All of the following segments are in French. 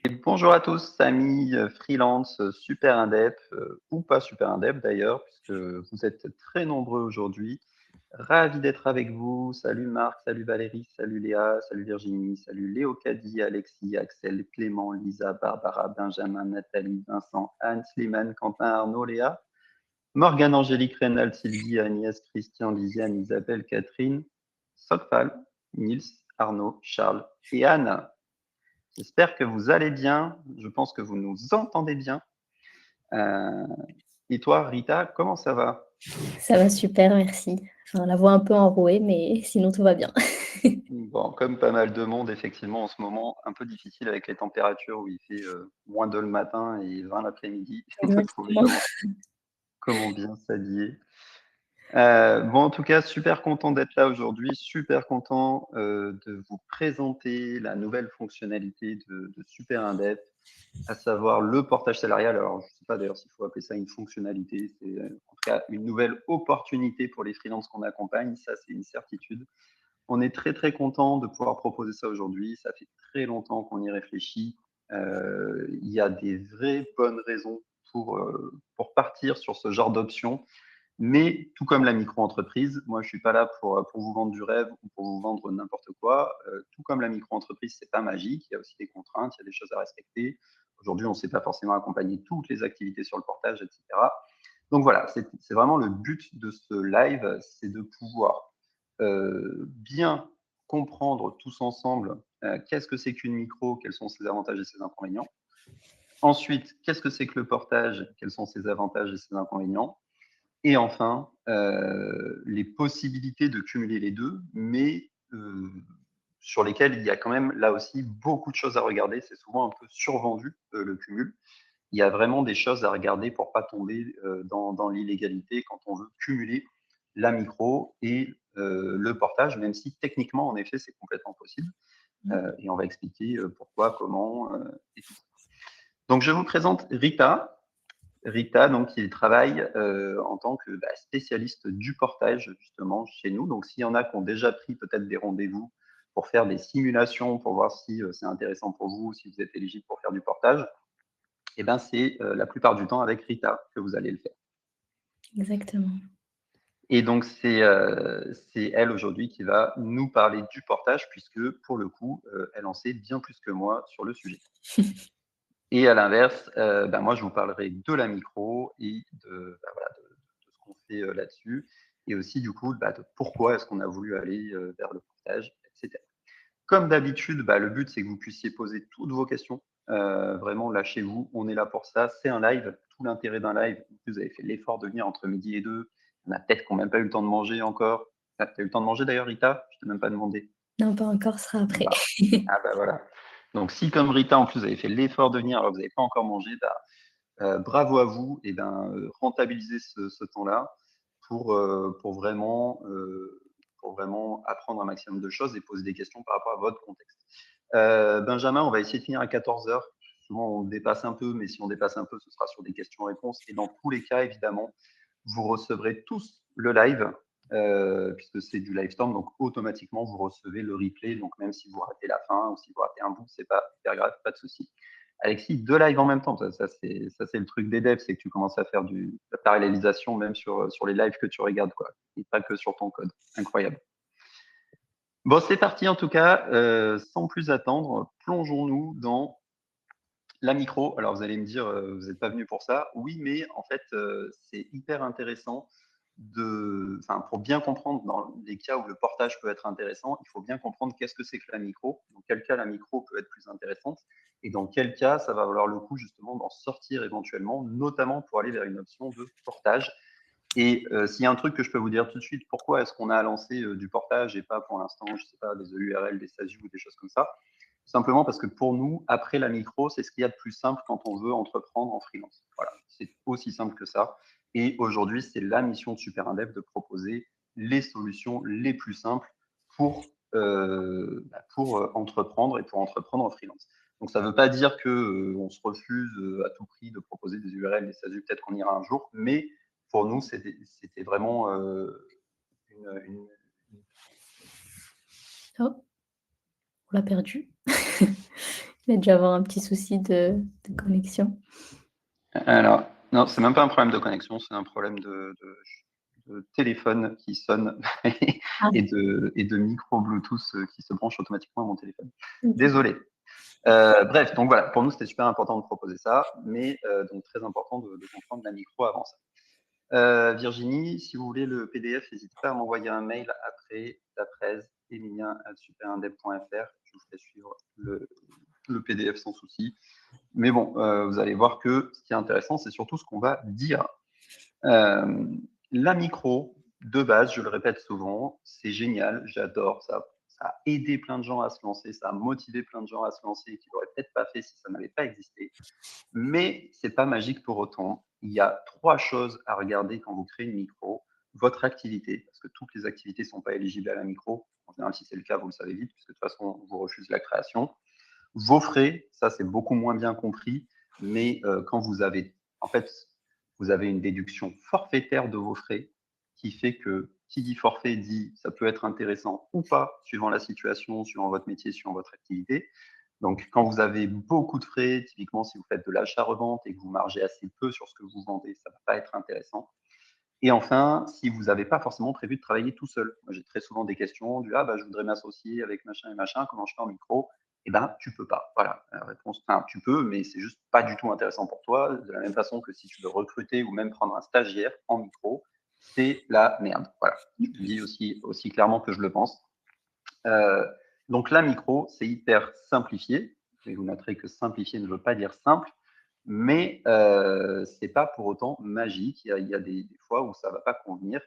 Bonjour à tous, amis freelance, super indep ou pas super indep d'ailleurs, puisque vous êtes très nombreux aujourd'hui. Ravi d'être avec vous. Salut Marc, salut Valérie, salut Léa, salut Virginie, salut Léocadie, Alexis, Axel, Clément, Lisa, Barbara, Benjamin, Nathalie, Vincent, Anne, Slimane, Quentin, Arnaud, Léa, Morgane, Angélique, Rénal, Sylvie, Agnès, Christian, Lisiane, Isabelle, Catherine, Sokfal, Nils, Arnaud, Charles et Anne. J'espère que vous allez bien. Je pense que vous nous entendez bien. Euh, et toi, Rita, comment ça va? Ça va super, merci. Enfin, la voix un peu enrouée, mais sinon tout va bien. Bon, comme pas mal de monde, effectivement, en ce moment, un peu difficile avec les températures où il fait -2 le matin et 20 l'après-midi, de trouver Exactement. comment bien s'habiller. Bon, en tout cas, super content d'être là aujourd'hui, super content de vous présenter la nouvelle fonctionnalité de Super Indep, à savoir le portage salarial. Alors, je ne sais pas d'ailleurs s'il faut appeler ça une fonctionnalité, c'est en tout cas une nouvelle opportunité pour les freelances qu'on accompagne, ça c'est une certitude. On est très très content de pouvoir proposer ça aujourd'hui, ça fait très longtemps qu'on y réfléchit. Il y a des vraies bonnes raisons pour partir sur ce genre d'option. Mais tout comme la micro-entreprise, moi je suis pas là pour vous vendre du rêve ou pour vous vendre n'importe quoi. Tout comme la micro-entreprise, c'est pas magique. Il y a aussi des contraintes, il y a des choses à respecter. Aujourd'hui, on ne sait pas forcément accompagner toutes les activités sur le portage, etc. Donc voilà, c'est vraiment le but de ce live, c'est de pouvoir bien comprendre tous ensemble qu'est-ce que c'est qu'une micro, quels sont ses avantages et ses inconvénients. Ensuite, qu'est-ce que c'est que le portage, quels sont ses avantages et ses inconvénients. Et enfin, les possibilités de cumuler les deux, mais sur lesquelles il y a quand même là aussi beaucoup de choses à regarder. C'est souvent un peu survendu, le cumul. Il y a vraiment des choses à regarder pour pas tomber dans l'illégalité quand on veut cumuler la micro et le portage, même si techniquement, en effet, c'est complètement possible. Et on va expliquer pourquoi, comment et tout. Donc, je vous présente Rita. Rita, donc, il travaille en tant que spécialiste du portage, justement, chez nous. Donc, s'il y en a qui ont déjà pris peut-être des rendez-vous pour faire des simulations, pour voir si c'est intéressant pour vous, si vous êtes éligible pour faire du portage, eh ben, c'est la plupart du temps avec Rita que vous allez le faire. Exactement. Et donc, c'est elle aujourd'hui qui va nous parler du portage, puisque pour le coup, elle en sait bien plus que moi sur le sujet. Et à l'inverse, moi, je vous parlerai de la micro et voilà, de ce qu'on fait là-dessus. Et aussi, du coup, de pourquoi est-ce qu'on a voulu aller vers le portage, etc. Comme d'habitude, le but, c'est que vous puissiez poser toutes vos questions. Vraiment, lâchez-vous. On est là pour ça. C'est un live. Tout l'intérêt d'un live, vous avez fait l'effort de venir entre midi et 2. On a peut-être qui n'ont même pas eu le temps de manger encore. Tu as eu le temps de manger d'ailleurs, Rita? Je ne t'ai même pas demandé. Non, pas encore, ce sera après. Bah, voilà. Donc, si comme Rita, en plus, vous avez fait l'effort de venir alors que vous n'avez pas encore mangé, bravo à vous et rentabilisez ce temps-là pour, euh, pour, vraiment, euh, pour vraiment apprendre un maximum de choses et poser des questions par rapport à votre contexte. Benjamin, on va essayer de finir à 14 heures. Souvent, on dépasse un peu, mais si on dépasse un peu, ce sera sur des questions-réponses. Et dans tous les cas, évidemment, vous recevrez tous le live, puisque c'est du live storm, donc automatiquement, vous recevez le replay. Donc, même si vous ratez la fin ou si vous ratez un bout, c'est pas hyper grave, pas de souci. Alexis, deux lives en même temps, ça c'est le truc des devs, c'est que tu commences à faire de la parallélisation même sur les lives que tu regardes, quoi, et pas que sur ton code. Incroyable. Bon, c'est parti en tout cas. Sans plus attendre, plongeons-nous dans la micro. Alors vous allez me dire, vous n'êtes pas venu pour ça. Oui, mais en fait, c'est hyper intéressant pour bien comprendre dans les cas où le portage peut être intéressant, il faut bien comprendre qu'est-ce que c'est que la micro, dans quel cas la micro peut être plus intéressante, et dans quel cas ça va valoir le coup justement d'en sortir éventuellement, notamment pour aller vers une option de portage. Et s'il y a un truc que je peux vous dire tout de suite, pourquoi est-ce qu'on a lancé du portage et pas pour l'instant, je ne sais pas, des EURL, des SASU ou des choses comme ça? Simplement parce que pour nous, après la micro, c'est ce qu'il y a de plus simple quand on veut entreprendre en freelance. Voilà, c'est aussi simple que ça. Et aujourd'hui, c'est la mission de Super Indep de proposer les solutions les plus simples pour entreprendre et pour entreprendre en freelance. Donc ça ne veut pas dire qu'on se refuse à tout prix de proposer des URL, des SASU, peut-être qu'on ira un jour, mais pour nous, c'était vraiment une. Oh, on l'a perdu. Il va déjà avoir un petit souci de connexion. Alors, non, c'est même pas un problème de connexion, c'est un problème de téléphone qui sonne Ah, et de micro Bluetooth, qui se branche automatiquement à mon téléphone. OK. Désolé. Bref, donc voilà, pour nous, c'était super important de proposer ça, mais donc très important de comprendre la micro avant ça. Virginie, si vous voulez le PDF, n'hésitez pas à m'envoyer un mail après emilien@superindep.fr. Je vous ferai suivre le PDF sans souci. Mais bon, vous allez voir que ce qui est intéressant, c'est surtout ce qu'on va dire. Euh, la micro, de base, je le répète souvent, c'est génial, j'adore ça. Ça a aidé plein de gens à se lancer, ça a motivé plein de gens à se lancer qui n'auraient peut-être pas fait si ça n'avait pas existé. Mais c'est pas magique pour autant. Il y a 3 choses à regarder quand vous créez une micro. Votre activité, parce que toutes les activités ne sont pas éligibles à la micro. En général, si c'est le cas, vous le savez vite, puisque de toute façon, on vous refuse la création. Vos frais, ça c'est beaucoup moins bien compris, mais quand vous avez, en fait, vous avez une déduction forfaitaire de vos frais qui fait que qui dit forfait dit ça peut être intéressant ou pas, suivant la situation, suivant votre métier, suivant votre activité. Donc, quand vous avez beaucoup de frais, typiquement si vous faites de l'achat-revente et que vous margez assez peu sur ce que vous vendez, ça ne va pas être intéressant. Et enfin, si vous n'avez pas forcément prévu de travailler tout seul. Moi, j'ai très souvent des questions du ah bah je voudrais m'associer avec machin et machin, comment je fais en micro? Eh ben tu peux pas. Voilà, la réponse. Enfin, tu peux, mais c'est juste pas du tout intéressant pour toi. De la même façon que si tu veux recruter ou même prendre un stagiaire en micro, c'est la merde. Voilà, je le dis aussi clairement que je le pense. Euh, donc la micro, c'est hyper simplifié. Et vous noterez que simplifié ne veut pas dire simple, mais c'est pas pour autant magique. Il y a des fois où ça va pas convenir,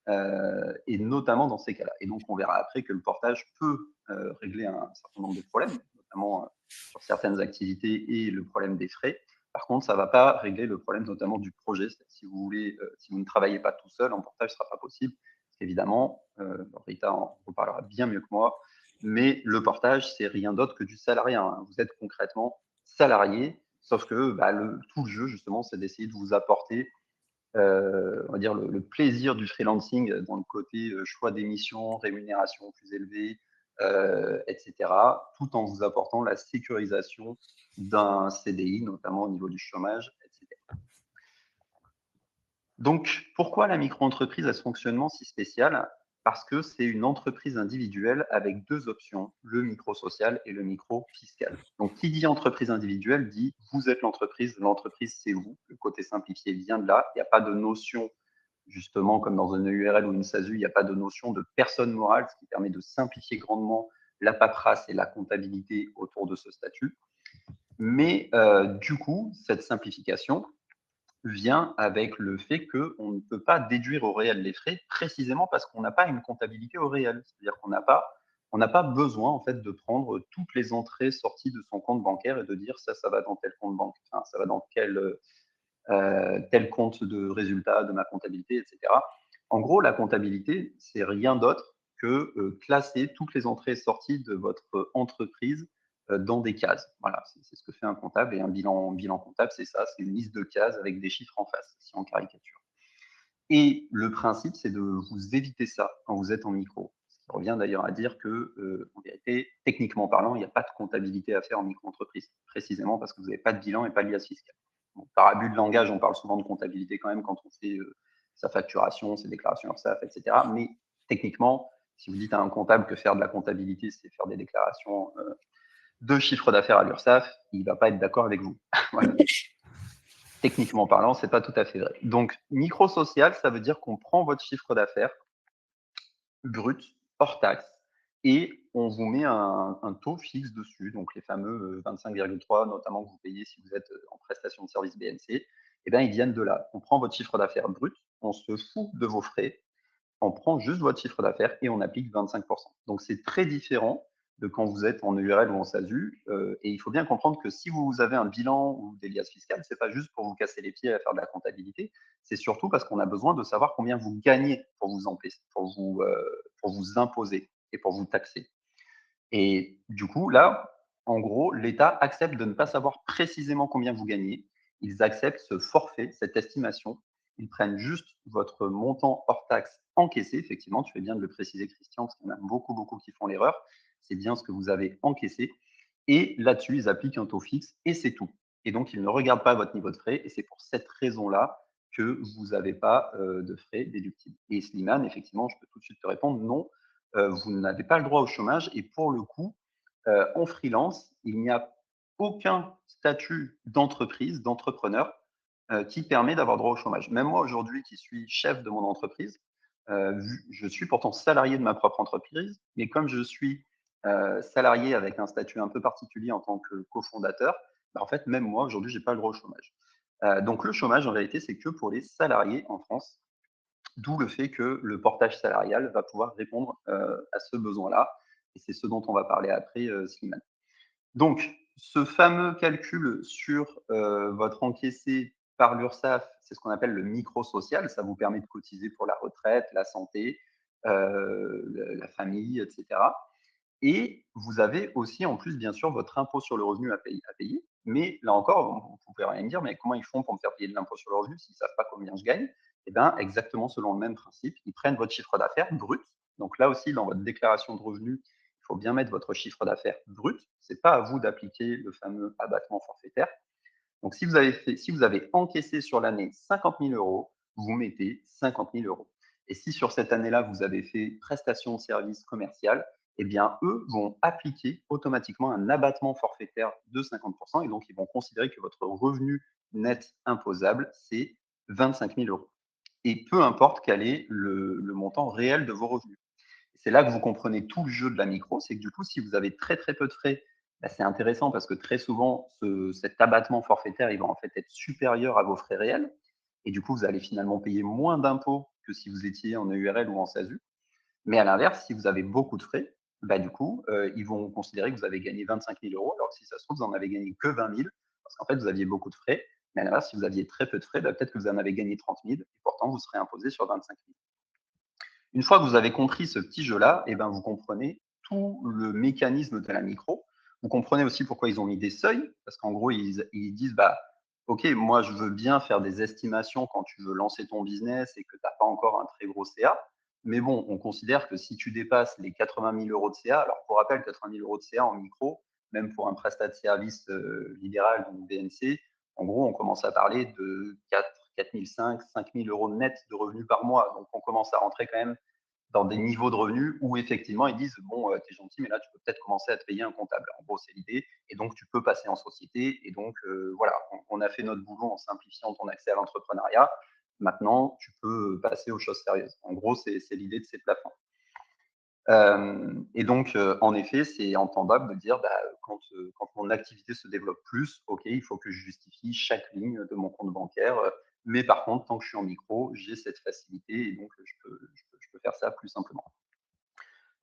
et notamment dans ces cas-là. Et donc on verra après que le portage peut régler un certain nombre de problèmes, notamment sur certaines activités et le problème des frais. Par contre, ça ne va pas régler le problème notamment du projet. Si vous voulez, si vous ne travaillez pas tout seul, en portage, ce ne sera pas possible. Évidemment, Rita en reparlera bien mieux que moi, mais le portage, c'est rien d'autre que du salariat, hein. Vous êtes concrètement salarié, sauf que bah, tout le jeu, justement, c'est d'essayer de vous apporter, on va dire, le plaisir du freelancing dans le côté choix d'émissions, rémunération plus élevée, etc., tout en vous apportant la sécurisation d'un CDI, notamment au niveau du chômage, etc. Donc, pourquoi la micro-entreprise a ce fonctionnement si spécial? Parce que c'est une entreprise individuelle avec 2 options, le micro-social et le micro-fiscal. Donc, qui dit entreprise individuelle dit vous êtes l'entreprise c'est vous. Le côté simplifié vient de là. Il n'y a pas de notion, justement, comme dans une URL ou une SASU, il n'y a pas de notion de personne morale, ce qui permet de simplifier grandement la paperasse et la comptabilité autour de ce statut. Mais du coup, cette simplification, vient avec le fait qu'on ne peut pas déduire au réel les frais, précisément parce qu'on n'a pas une comptabilité au réel. C'est-à-dire qu'on n'a pas besoin en fait de prendre toutes les entrées sorties de son compte bancaire et de dire ça va dans tel compte banque, enfin, ça va dans tel compte de résultat de ma comptabilité, etc. En gros, la comptabilité, c'est rien d'autre que classer toutes les entrées et sorties de votre entreprise dans des cases. Voilà, c'est ce que fait un comptable. Et un bilan comptable, c'est ça, c'est une liste de cases avec des chiffres en face, si on caricature. Et le principe, c'est de vous éviter ça quand vous êtes en micro. Ce qui revient d'ailleurs à dire que, en vérité, techniquement parlant, il n'y a pas de comptabilité à faire en micro-entreprise, précisément parce que vous n'avez pas de bilan et pas de liasse fiscale. Bon, par abus de langage, on parle souvent de comptabilité quand même quand on fait sa facturation, ses déclarations URSSAF, etc. Mais techniquement, si vous dites à un comptable que faire de la comptabilité, c'est faire des déclarations de chiffre d'affaires à l'URSSAF, il ne va pas être d'accord avec vous. Voilà. Techniquement parlant, c'est pas tout à fait vrai. Donc, micro-social, ça veut dire qu'on prend votre chiffre d'affaires brut, hors taxe, et on vous met un taux fixe dessus, donc les fameux 25,3, notamment que vous payez si vous êtes en prestation de service BNC, eh bien, ils viennent de là. On prend votre chiffre d'affaires brut, on se fout de vos frais, on prend juste votre chiffre d'affaires et on applique 25%. Donc c'est très différent de quand vous êtes en URL ou en SASU. Et il faut bien comprendre que si vous avez un bilan ou des liasses fiscales, c'est pas juste pour vous casser les pieds à faire de la comptabilité, c'est surtout parce qu'on a besoin de savoir combien vous gagnez pour vous imposer et pour vous taxer. Et du coup, là, en gros, l'État accepte de ne pas savoir précisément combien vous gagnez. Ils acceptent ce forfait, cette estimation. Ils prennent juste votre montant hors taxe encaissé. Effectivement, tu fais bien de le préciser, Christian, parce qu'il y en a beaucoup, beaucoup qui font l'erreur. C'est bien ce que vous avez encaissé. Et là-dessus, ils appliquent un taux fixe et c'est tout. Et donc, ils ne regardent pas votre niveau de frais et c'est pour cette raison-là que vous n'avez pas de frais déductibles. Et Slimane, effectivement, je peux tout de suite te répondre, non, vous n'avez pas le droit au chômage et pour le coup, en freelance, il n'y a aucun statut d'entreprise, d'entrepreneur, qui permet d'avoir droit au chômage. Même moi, aujourd'hui, qui suis chef de mon entreprise, je suis pourtant salarié de ma propre entreprise, mais comme je suis salarié avec un statut un peu particulier en tant que cofondateur, bah, en fait, même moi, aujourd'hui, j'ai pas le droit au chômage. Donc le chômage, en réalité, c'est que pour les salariés en France, d'où le fait que le portage salarial va pouvoir répondre à ce besoin-là. Et c'est ce dont on va parler après, Slimane. Donc, ce fameux calcul sur votre encaissé par l'URSSAF, c'est ce qu'on appelle le micro-social. Ça vous permet de cotiser pour la retraite, la santé, la famille, etc. Et vous avez aussi, en plus, bien sûr, votre impôt sur le revenu à payer. Mais là encore, vous pouvez rien me dire, mais comment ils font pour me faire payer de l'impôt sur le revenu s'ils ne savent pas combien je gagne? Eh bien, exactement selon le même principe, ils prennent votre chiffre d'affaires brut. Donc là aussi, dans votre déclaration de revenus, il faut bien mettre votre chiffre d'affaires brut. Ce n'est pas à vous d'appliquer le fameux abattement forfaitaire. Donc, si vous avez encaissé sur l'année 50 000 euros, vous mettez 50 000 euros. Et si sur cette année-là, vous avez fait prestation de service commercial, eh bien, eux vont appliquer automatiquement un abattement forfaitaire de 50%. Et donc, ils vont considérer que votre revenu net imposable, c'est 25 000 euros. Et peu importe quel est le montant réel de vos revenus. C'est là que vous comprenez tout le jeu de la micro, c'est que du coup, si vous avez très très peu de frais, bah, c'est intéressant parce que très souvent, cet abattement forfaitaire, il va en fait être supérieur à vos frais réels. Et du coup, vous allez finalement payer moins d'impôts que si vous étiez en EURL ou en SASU. Mais à l'inverse, si vous avez beaucoup de frais, bah, du coup, ils vont considérer que vous avez gagné 25 000 euros, alors que si ça se trouve, vous n'en avez gagné que 20 000, parce qu'en fait, vous aviez beaucoup de frais. Mais à l'inverse, si vous aviez très peu de frais, bah, peut-être que vous en avez gagné 30 000, et pourtant, vous serez imposé sur 25 000. Une fois que vous avez compris ce petit jeu-là, eh ben, vous comprenez tout le mécanisme de la micro. Vous comprenez aussi pourquoi ils ont mis des seuils, parce qu'en gros, ils disent, bah, OK, moi, je veux bien faire des estimations quand tu veux lancer ton business et que tu n'as pas encore un très gros CA. Mais bon, on considère que si tu dépasses les 80 000 euros de CA, alors pour rappel, 80 000 euros de CA en micro, même pour un prestat de service libéral, donc BNC, en gros, on commence à parler de 4 500, 5 000 euros net de revenus par mois. Donc, on commence à rentrer quand même dans des niveaux de revenus où effectivement ils disent bon, t'es gentil, mais là tu peux peut-être commencer à te payer un comptable. En gros, c'est l'idée. Et donc tu peux passer en société. Et donc voilà, on a fait notre boulot en simplifiant ton accès à l'entrepreneuriat. Maintenant, tu peux passer aux choses sérieuses. En gros, c'est l'idée de ces plafonds. Et donc, en effet, c'est entendable de dire, bah, quand mon activité se développe plus, OK, il faut que je justifie chaque ligne de mon compte bancaire. Mais par contre, tant que je suis en micro, j'ai cette facilité et donc je peux faire ça plus simplement.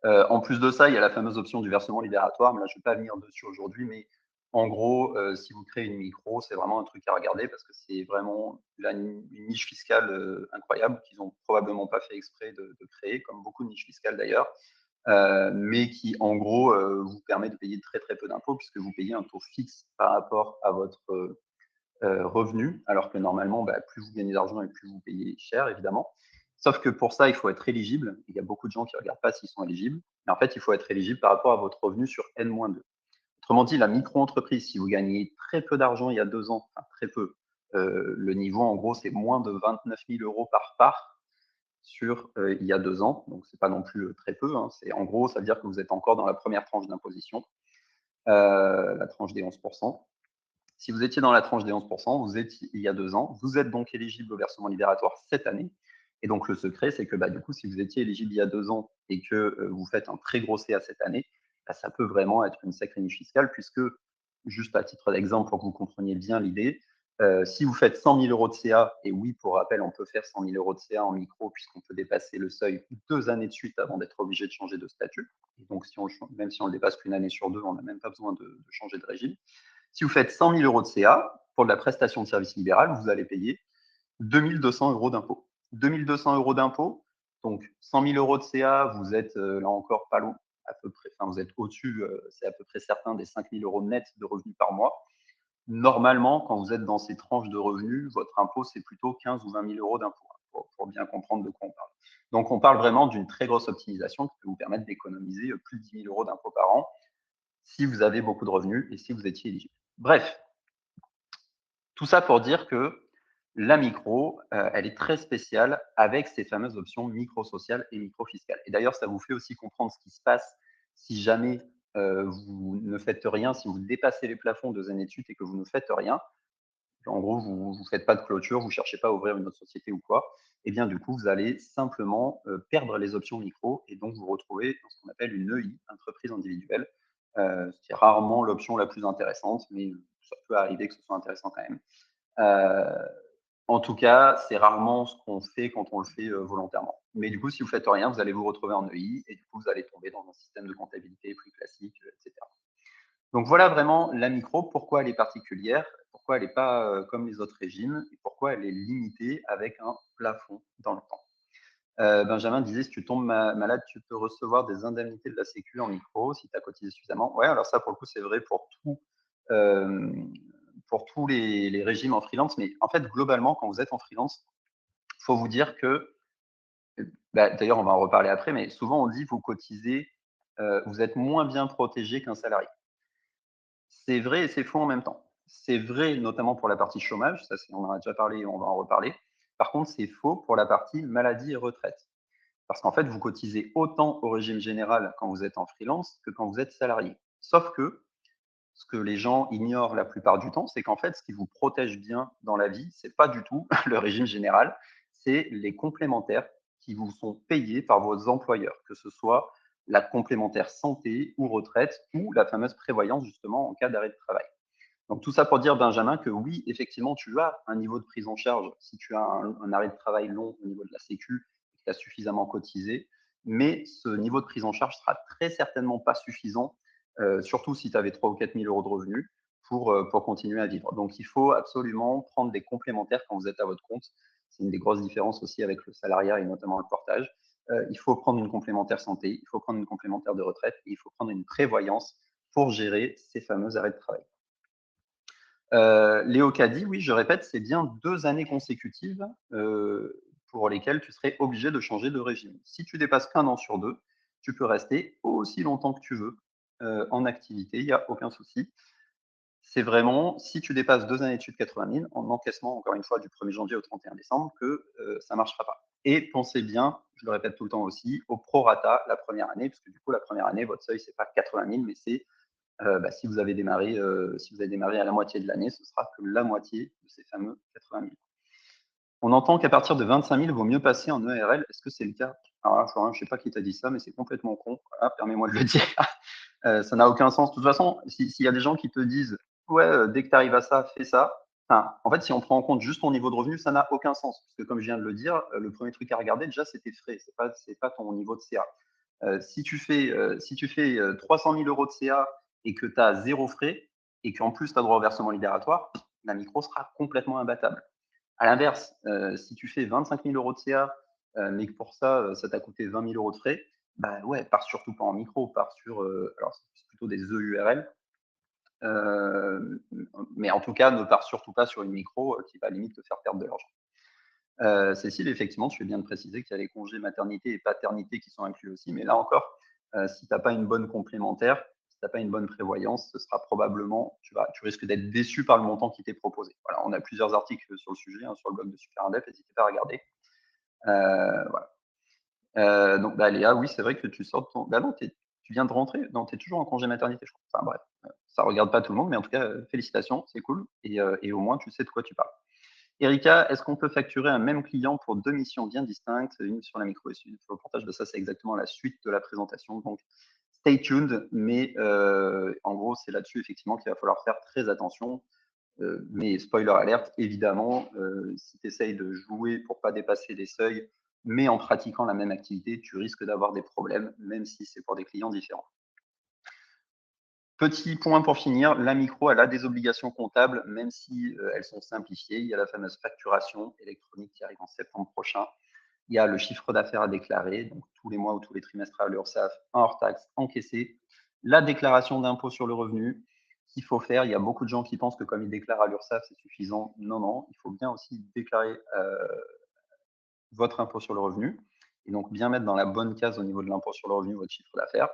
En plus de ça, il y a la fameuse option du versement libératoire, mais là, je ne vais pas venir dessus aujourd'hui, mais en gros, si vous créez une micro, c'est vraiment un truc à regarder parce que c'est vraiment là, une niche fiscale incroyable qu'ils n'ont probablement pas fait exprès de créer, comme beaucoup de niches fiscales d'ailleurs, mais qui, en gros, vous permet de payer très très peu d'impôts puisque vous payez un taux fixe par rapport à votre revenu, alors que normalement, bah, plus vous gagnez d'argent et plus vous payez cher, évidemment. Sauf que pour ça, il faut être éligible. Il y a beaucoup de gens qui ne regardent pas s'ils sont éligibles. Mais en fait, il faut être éligible par rapport à votre revenu sur N-2. Autrement dit, la micro-entreprise, si vous gagnez très peu d'argent il y a 2 ans, enfin très peu, le niveau, en gros, c'est moins de 29 000 euros par part sur il y a 2 ans. Donc, ce n'est pas non plus très peu. Hein. En gros, ça veut dire que vous êtes encore dans la première tranche d'imposition, la tranche des 11%. Si vous étiez dans la tranche des 11%, vous étiez il y a 2 ans, vous êtes donc éligible au versement libératoire cette année. Et donc, le secret, c'est que bah, du coup, si vous étiez éligible il y a 2 ans et que vous faites un très gros CA cette année, bah, ça peut vraiment être une sacrée niche fiscale, puisque, juste à titre d'exemple, pour que vous compreniez bien l'idée, si vous faites 100 000 euros de CA, et oui, pour rappel, on peut faire 100 000 euros de CA en micro, puisqu'on peut dépasser le seuil 2 années de suite avant d'être obligé de changer de statut. Et donc, même si on le dépasse qu'une année sur 2, on n'a même pas besoin de changer de régime. Si vous faites 100 000 euros de CA, pour de la prestation de service libéral, vous allez payer 2 200 euros d'impôt. 2 200 euros d'impôt, donc 100 000 euros de CA, vous êtes là encore pas loin, à peu près, enfin vous êtes au-dessus, c'est à peu près certain des 5 000 euros net de revenus par mois. Normalement, quand vous êtes dans ces tranches de revenus, votre impôt, c'est plutôt 15 ou 20 000 euros d'impôt, pour bien comprendre de quoi on parle. Donc, on parle vraiment d'une très grosse optimisation qui peut vous permettre d'économiser plus de 10 000 euros d'impôt par an. si vous avez beaucoup de revenus et si vous étiez éligible. Bref, tout ça pour dire que la micro, elle est très spéciale avec ces fameuses options micro-sociales et micro-fiscales. Et d'ailleurs, ça vous fait aussi comprendre ce qui se passe si jamais vous ne faites rien, si vous dépassez les plafonds de Zenitude et que vous ne faites rien. En gros, vous ne faites pas de clôture, vous ne cherchez pas à ouvrir une autre société ou quoi. Et bien, du coup, vous allez simplement perdre les options micro et donc vous retrouver dans ce qu'on appelle une EI, entreprise individuelle, ce qui est rarement l'option la plus intéressante, mais ça peut arriver que ce soit intéressant quand même. Euh, En tout cas, c'est rarement ce qu'on fait quand on le fait volontairement. Mais du coup, si vous faites rien, vous allez vous retrouver en EI et du coup, vous allez tomber dans un système de comptabilité plus classique, etc. Donc voilà vraiment la micro, pourquoi elle est particulière, pourquoi elle n'est pas comme les autres régimes et pourquoi elle est limitée avec un plafond dans le temps. Benjamin disait, si tu tombes malade, tu peux recevoir des indemnités de la Sécu en micro si tu as cotisé suffisamment. Ouais, alors ça, pour le coup, c'est vrai euh, pour tous les régimes en freelance. Mais en fait, globalement, quand vous êtes en freelance, il faut vous dire que, d'ailleurs, on va en reparler après, mais souvent on dit vous cotisez, vous êtes moins bien protégé qu'un salarié. C'est vrai et c'est faux en même temps. C'est vrai notamment pour la partie chômage, ça on en a déjà parlé et on va en reparler. Par contre, c'est faux pour la partie maladie et retraite. Parce qu'en fait, vous cotisez autant au régime général quand vous êtes en freelance que quand vous êtes salarié. Sauf que ce que les gens ignorent la plupart du temps, c'est qu'en fait, ce qui vous protège bien dans la vie, c'est pas du tout le régime général, c'est les complémentaires qui vous sont payés par vos employeurs, que ce soit la complémentaire santé ou retraite ou la fameuse prévoyance justement en cas d'arrêt de travail. Donc tout ça pour dire, Benjamin, que oui, effectivement, tu as un niveau de prise en charge si tu as un arrêt de travail long au niveau de la Sécu et que tu as suffisamment cotisé, mais ce niveau de prise en charge sera très certainement pas suffisant, surtout si tu avais 3 ou 4 000 euros de revenus, pour continuer à vivre. Donc il faut absolument prendre des complémentaires quand vous êtes à votre compte. C'est une des grosses différences aussi avec le salariat et notamment le portage. Il faut prendre une complémentaire santé, il faut prendre une complémentaire de retraite et il faut prendre une prévoyance pour gérer ces fameux arrêts de travail. Léo Caddy, oui, je répète, c'est bien 2 années consécutives pour lesquelles tu serais obligé de changer de régime. Si tu dépasses qu'1 an sur 2, tu peux rester aussi longtemps que tu veux en activité, il n'y a aucun souci. C'est vraiment, si tu dépasses 2 années de 80 000, en encaissement, encore une fois, du 1er janvier au 31 décembre, que ça ne marchera pas. Et pensez bien, je le répète tout le temps aussi, au prorata la première année, parce que du coup, la première année, votre seuil, ce n'est pas 80 000, mais c'est si vous avez démarré à la moitié de l'année, ce sera que la moitié de ces fameux 80 000. On entend qu'à partir de 25 000, il vaut mieux passer en ERL. Est-ce que c'est le cas? Alors là, Florent, je ne sais pas qui t'a dit ça, mais c'est complètement con. Voilà, permets-moi de le dire. Ça n'a aucun sens. De toute façon, s'il y a des gens qui te disent ouais, dès que tu arrives à ça, fais ça. Enfin, en fait, si on prend en compte juste ton niveau de revenu, ça n'a aucun sens. Parce que comme je viens de le dire, le premier truc à regarder, déjà, c'est tes frais. C'est pas ton niveau de CA. Si tu fais 300 000 euros de CA et que tu as zéro frais et qu'en plus tu as droit au versement libératoire, la micro sera complètement imbattable. À l'inverse, si tu fais 25 000 euros de CA, mais que pour ça, ça t'a coûté 20 000 euros de frais, bah ouais, pars surtout pas en micro, pars sur, alors c'est plutôt des EURL, mais en tout cas, ne pars surtout pas sur une micro qui va limite te faire perdre de l'argent. Cécile, effectivement, tu fais bien de préciser qu'il y a les congés maternité et paternité qui sont inclus aussi, mais là encore, si tu n'as pas une bonne complémentaire, si tu n'as pas une bonne prévoyance, ce sera probablement, tu risques d'être déçu par le montant qui t'est proposé. Voilà, on a plusieurs articles sur le sujet, hein, sur le blog de SuperIndep, n'hésitez pas à regarder. Voilà. Donc, Léa, oui, c'est vrai que tu sors de ton. Bah non, tu viens de rentrer. Non, tu es toujours en congé maternité, je crois. Enfin bref, ça ne regarde pas tout le monde, mais en tout cas, félicitations, c'est cool. Et au moins, tu sais de quoi tu parles. Erika, est-ce qu'on peut facturer un même client pour 2 missions bien distinctes, une sur la micro et une sur le portage? Ça, c'est exactement la suite de la présentation. Donc, stay tuned, mais en gros, c'est là-dessus effectivement qu'il va falloir faire très attention. Mais spoiler alerte, évidemment, si tu essayes de jouer pour pas dépasser les seuils, mais en pratiquant la même activité, tu risques d'avoir des problèmes, même si c'est pour des clients différents. Petit point pour finir, la micro, elle a des obligations comptables, même si elles sont simplifiées. Il y a la fameuse facturation électronique qui arrive en septembre prochain. Il y a le chiffre d'affaires à déclarer, donc tous les mois ou tous les trimestres à l'URSSAF, un hors-taxe encaissé. La déclaration d'impôt sur le revenu qu'il faut faire. Il y a beaucoup de gens qui pensent que comme ils déclarent à l'URSSAF, c'est suffisant. Non, non, il faut bien aussi déclarer votre impôt sur le revenu et donc bien mettre dans la bonne case au niveau de l'impôt sur le revenu votre chiffre d'affaires.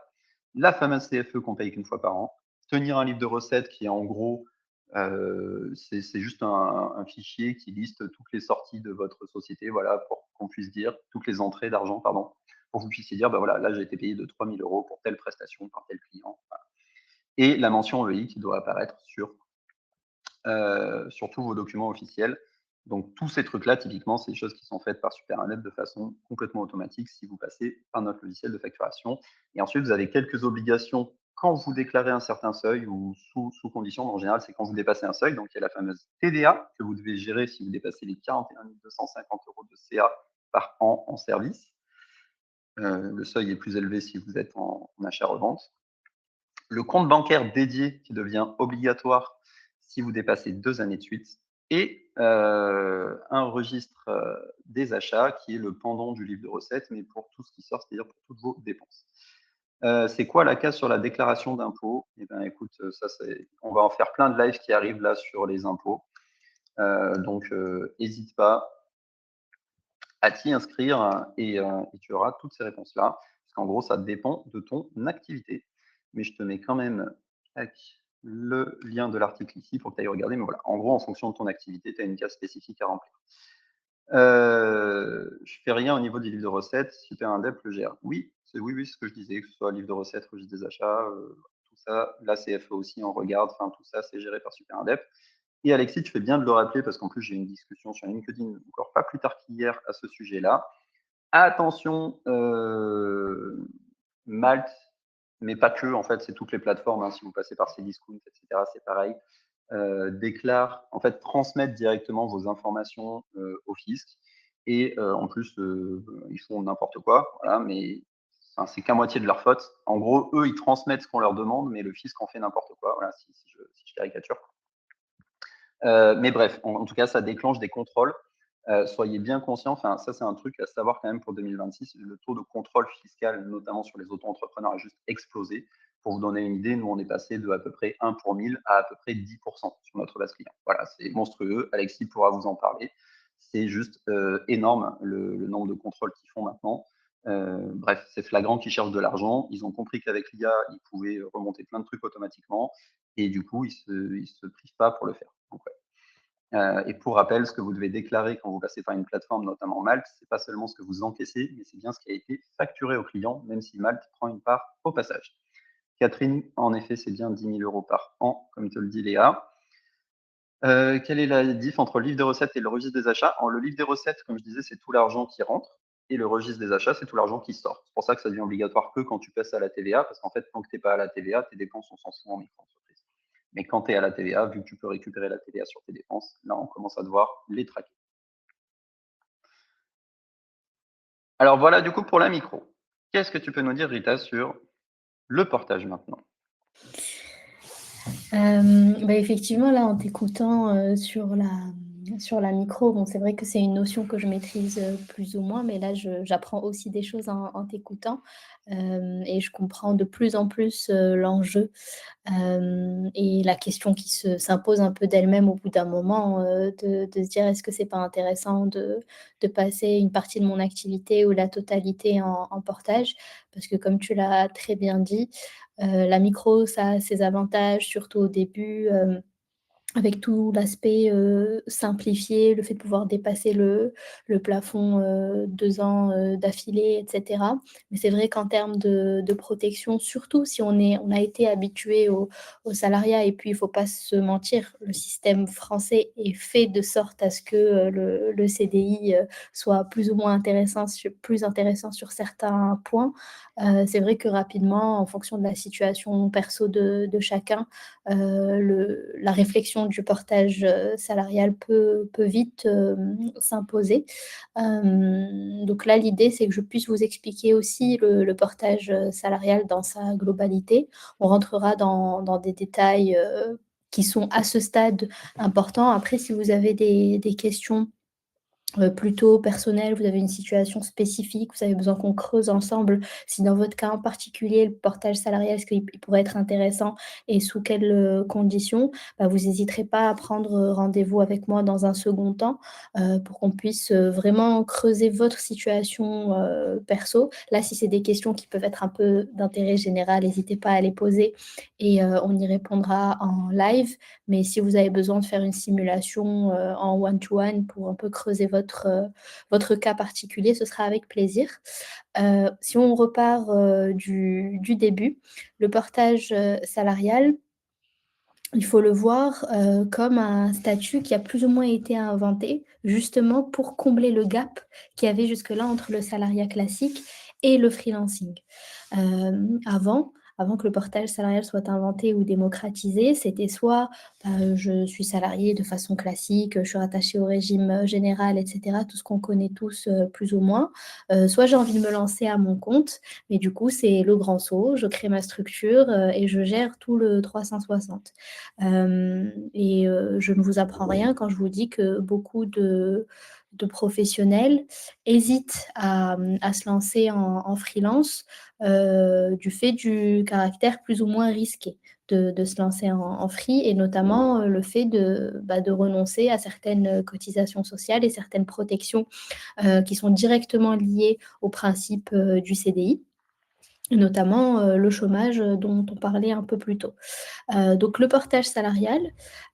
La fameuse CFE qu'on paye qu'une fois par an tenir un livre de recettes qui est en gros, c'est juste un fichier qui liste toutes les sorties de votre société, voilà, pour qu'on puisse dire toutes les entrées d'argent, pardon, pour que vous puissiez dire, bah voilà, là j'ai été payé de 3 000 € pour telle prestation par tel client. Voilà. Et la mention EI qui doit apparaître sur tous vos documents officiels. Donc tous ces trucs-là, typiquement, c'est des choses qui sont faites par SuperInDebt de façon complètement automatique si vous passez par notre logiciel de facturation. Et ensuite, vous avez quelques obligations quand vous déclarez un certain seuil ou sous condition. En général, c'est quand vous dépassez un seuil. Donc il y a la fameuse TDA que vous devez gérer si vous dépassez les 41 250 € de CA par an en service. Le seuil est plus élevé si vous êtes en achat-revente. Le compte bancaire dédié qui devient obligatoire si vous dépassez 2 années de suite et un registre des achats qui est le pendant du livre de recettes, mais pour tout ce qui sort, c'est-à-dire pour toutes vos dépenses. C'est quoi la case sur la déclaration d'impôts? Eh bien, écoute, ça, on va en faire plein de lives qui arrivent là sur les impôts. Donc, n'hésite pas à t'y inscrire et tu auras toutes ces réponses-là. Parce qu'en gros, ça dépend de ton activité. Mais je te mets quand même le lien de l'article ici pour que tu ailles regarder. Mais voilà, en gros, en fonction de ton activité, tu as une case spécifique à remplir. Je fais rien au niveau des livres de recettes, SuperIndebt le gère. Oui, c'est ce que je disais, que ce soit livre de recettes, registre des achats, tout ça. La CFE aussi, on regarde, enfin tout ça, c'est géré par SuperIndebt. Et Alexis, tu fais bien de le rappeler parce qu'en plus, j'ai eu une discussion sur LinkedIn encore pas plus tard qu'hier à ce sujet-là. Attention, Malte, mais pas que, en fait, c'est toutes les plateformes. Hein, si vous passez par Cdiscount, etc., c'est pareil. Déclare, en fait, transmettre directement vos informations au fisc. Et en plus, ils font n'importe quoi, voilà, mais enfin, c'est qu'à moitié de leur faute. En gros, eux, ils transmettent ce qu'on leur demande, mais le fisc en fait n'importe quoi, voilà, si je caricature. Mais bref, en tout cas, ça déclenche des contrôles. Soyez bien conscients, enfin, ça c'est un truc à savoir quand même pour 2026, le taux de contrôle fiscal, notamment sur les auto-entrepreneurs, a juste explosé. Pour vous donner une idée, nous on est passé de à peu près 1 pour 1000 à peu près 10% sur notre base client. Voilà, c'est monstrueux. Alexis pourra vous en parler. C'est juste énorme le nombre de contrôles qu'ils font maintenant. Bref, c'est flagrant qu'ils cherchent de l'argent. Ils ont compris qu'avec l'IA, ils pouvaient remonter plein de trucs automatiquement. Et du coup, ils se privent pas pour le faire. Donc, ouais. Et pour rappel, ce que vous devez déclarer quand vous passez par une plateforme, notamment Malte, c'est pas seulement ce que vous encaissez, mais c'est bien ce qui a été facturé au client, même si Malte prend une part au passage. Catherine, en effet, c'est bien 10 000 € par an, comme te le dit Léa. Quelle est la diff entre le livre des recettes et le registre des achats? Le livre des recettes, comme je disais, c'est tout l'argent qui rentre, et le registre des achats, c'est tout l'argent qui sort. C'est pour ça que ça devient obligatoire que quand tu passes à la TVA, parce qu'en fait, tant que tu n'es pas à la TVA, tes dépenses, on s'en fout en micro-entreprise. Mais quand tu es à la TVA, vu que tu peux récupérer la TVA sur tes dépenses, là, on commence à devoir les traquer. Alors voilà, du coup, pour la micro. Qu'est-ce que tu peux nous dire, Rita, sur le portage maintenant? Effectivement, là, en t'écoutant sur la micro, bon, c'est vrai que c'est une notion que je maîtrise plus ou moins, mais là, j'apprends aussi des choses en t'écoutant et je comprends de plus en plus l'enjeu et la question qui s'impose un peu d'elle-même au bout d'un moment, de se dire: «Est-ce que c'est pas intéressant de passer une partie de mon activité ou la totalité en portage?» Parce que comme tu l'as très bien dit, la micro, ça a ses avantages, surtout au début, avec tout l'aspect simplifié, le fait de pouvoir dépasser le plafond 2 ans d'affilée et cetera. Mais c'est vrai qu'en termes de protection, surtout si on a été habitué au salariat et puis il ne faut pas se mentir, le système français est fait de sorte à ce que le CDI soit plus ou moins plus intéressant sur certains points. C'est vrai que rapidement, en fonction de la situation perso de chacun, la réflexion du portage salarial peut vite s'imposer. Donc là, l'idée, c'est que je puisse vous expliquer aussi le portage salarial dans sa globalité. On rentrera dans des détails qui sont à ce stade importants. Après, si vous avez des questions plutôt personnel, vous avez une situation spécifique, vous avez besoin qu'on creuse ensemble, si dans votre cas en particulier, le portage salarial, est-ce qu'il pourrait être intéressant et sous quelles conditions, bah, vous n'hésiterez pas à prendre rendez-vous avec moi dans un second temps pour qu'on puisse vraiment creuser votre situation perso. Là, si c'est des questions qui peuvent être un peu d'intérêt général, n'hésitez pas à les poser et on y répondra en live. Mais si vous avez besoin de faire une simulation en one-to-one pour un peu creuser votre cas particulier, ce sera avec plaisir. Si on repart du début, le portage salarial, il faut le voir comme un statut qui a plus ou moins été inventé justement pour combler le gap qu'il y avait jusque-là entre le salariat classique et le freelancing. Avant que le portage salarial soit inventé ou démocratisé, c'était soit je suis salarié de façon classique, je suis rattachée au régime général, etc., tout ce qu'on connaît tous plus ou moins, soit j'ai envie de me lancer à mon compte, mais du coup c'est le grand saut, je crée ma structure et je gère tout le 360. Je ne vous apprends rien quand je vous dis que beaucoup de professionnels hésitent à se lancer en freelance du fait du caractère plus ou moins risqué de se lancer en free et notamment le fait de renoncer à certaines cotisations sociales et certaines protections qui sont directement liées au principe du CDI, notamment le chômage dont on parlait un peu plus tôt. Donc le portage salarial,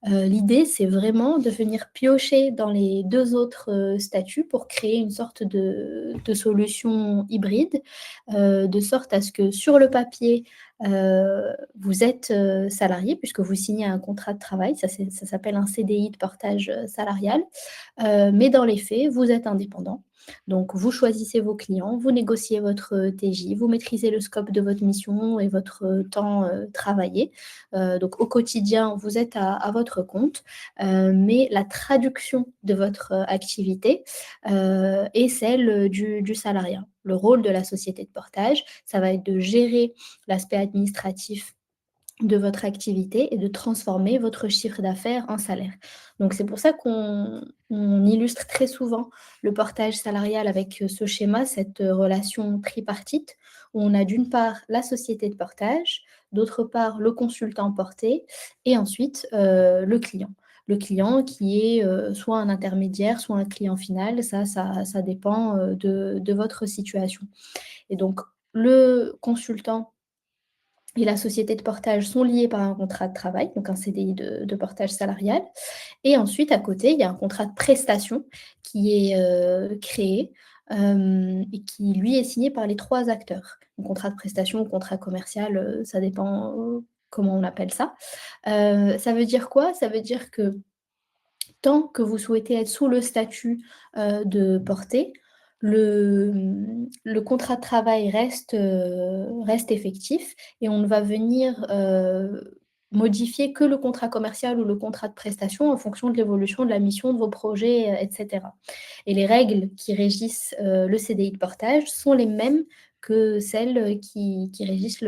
l'idée, c'est vraiment de venir piocher dans les 2 autres, statuts pour créer une sorte de solution hybride, de sorte à ce que sur le papier, vous êtes, salarié puisque vous signez un contrat de travail, ça s'appelle un CDI de portage, salarial, mais dans les faits, vous êtes indépendant. Donc vous choisissez vos clients, vous négociez votre, TJ, vous maîtrisez le scope de votre mission et votre, temps, travaillé. Donc au quotidien, vous êtes à votre compte, mais la traduction de votre activité est celle du salariat. Le rôle de la société de portage, ça va être de gérer l'aspect administratif de votre activité et de transformer votre chiffre d'affaires en salaire. Donc c'est pour ça qu'on illustre très souvent le portage salarial avec ce schéma, cette relation tripartite, où on a d'une part la société de portage, d'autre part le consultant porté, et ensuite le client. Le client qui est soit un intermédiaire, soit un client final, ça dépend de votre situation. Et donc le consultant et la société de portage sont liés par un contrat de travail, donc un CDI de portage salarial. Et ensuite, à côté, il y a un contrat de prestation qui est créé et qui, lui, est signé par les 3 acteurs. Un contrat de prestation ou contrat commercial, ça dépend comment on appelle ça. Ça veut dire quoi? Ça veut dire que tant que vous souhaitez être sous le statut de porté, le contrat de travail reste effectif et on ne va venir modifier que le contrat commercial ou le contrat de prestation en fonction de l'évolution de la mission, de vos projets, etc. Et les règles qui régissent le CDI de portage sont les mêmes que celles qui régissent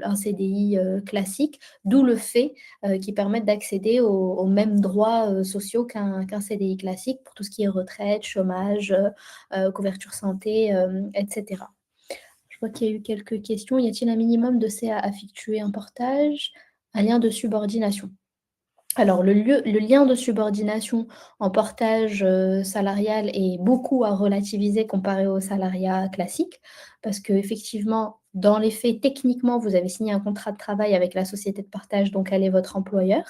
un CDI classique, d'où le fait qui permettent d'accéder aux mêmes droits sociaux qu'un CDI classique pour tout ce qui est retraite, chômage, couverture santé, etc. Je vois qu'il y a eu quelques questions. Y a-t-il un minimum de CA à effectuer un portage? Un lien de subordination. Alors le lien de subordination en portage, salarial est beaucoup à relativiser comparé au salariat classique. Parce qu'effectivement, dans les faits, techniquement, vous avez signé un contrat de travail avec la société de portage, donc elle est votre employeur.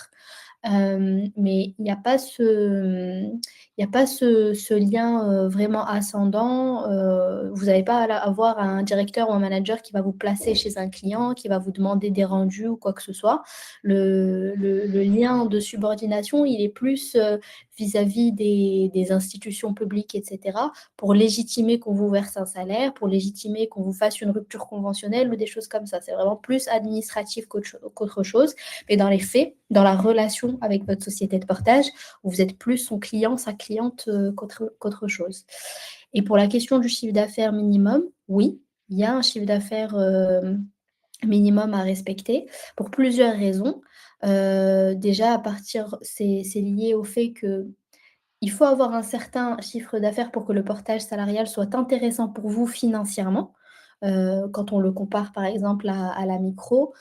Mais il n'y a pas ce lien, vraiment ascendant, vous n'allez pas avoir un directeur ou un manager qui va vous placer chez un client, qui va vous demander des rendus ou quoi que ce soit. Le lien de subordination, il est plus, vis-à-vis des institutions publiques et cetera, pour légitimer qu'on vous verse un salaire, pour légitimer qu'on vous fasse une rupture conventionnelle ou des choses comme ça. C'est vraiment plus administratif qu'autre chose. Mais dans les faits, dans la relation avec votre société de portage, vous êtes plus son client, sa cliente qu'autre chose. Et pour la question du chiffre d'affaires minimum, oui, il y a un chiffre d'affaires minimum à respecter pour plusieurs raisons. Déjà, c'est lié au fait que il faut avoir un certain chiffre d'affaires pour que le portage salarial soit intéressant pour vous financièrement. Quand on le compare par exemple à la micro,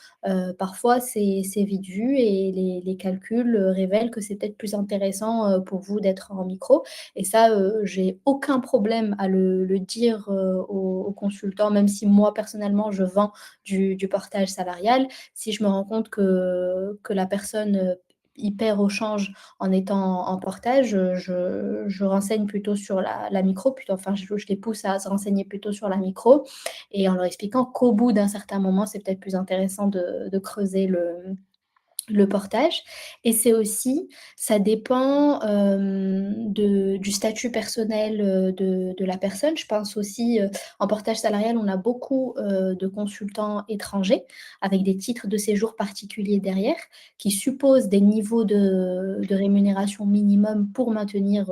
parfois c'est vite vu et les calculs, révèlent que c'est peut-être plus intéressant, pour vous d'être en micro et ça, j'ai aucun problème à le dire, aux consultants, même si moi personnellement je vends du portage salarial. Si je me rends compte que la personne, y perd au change en étant en portage, je renseigne plutôt sur la micro, plutôt, enfin, je les pousse à se renseigner plutôt sur la micro et en leur expliquant qu'au bout d'un certain moment, c'est peut-être plus intéressant de creuser le portage et c'est aussi ça dépend, du statut personnel, de la personne. Je pense aussi, en portage salarial, on a beaucoup, de consultants étrangers avec des titres de séjour particuliers derrière, qui supposent des niveaux de rémunération minimum pour maintenir,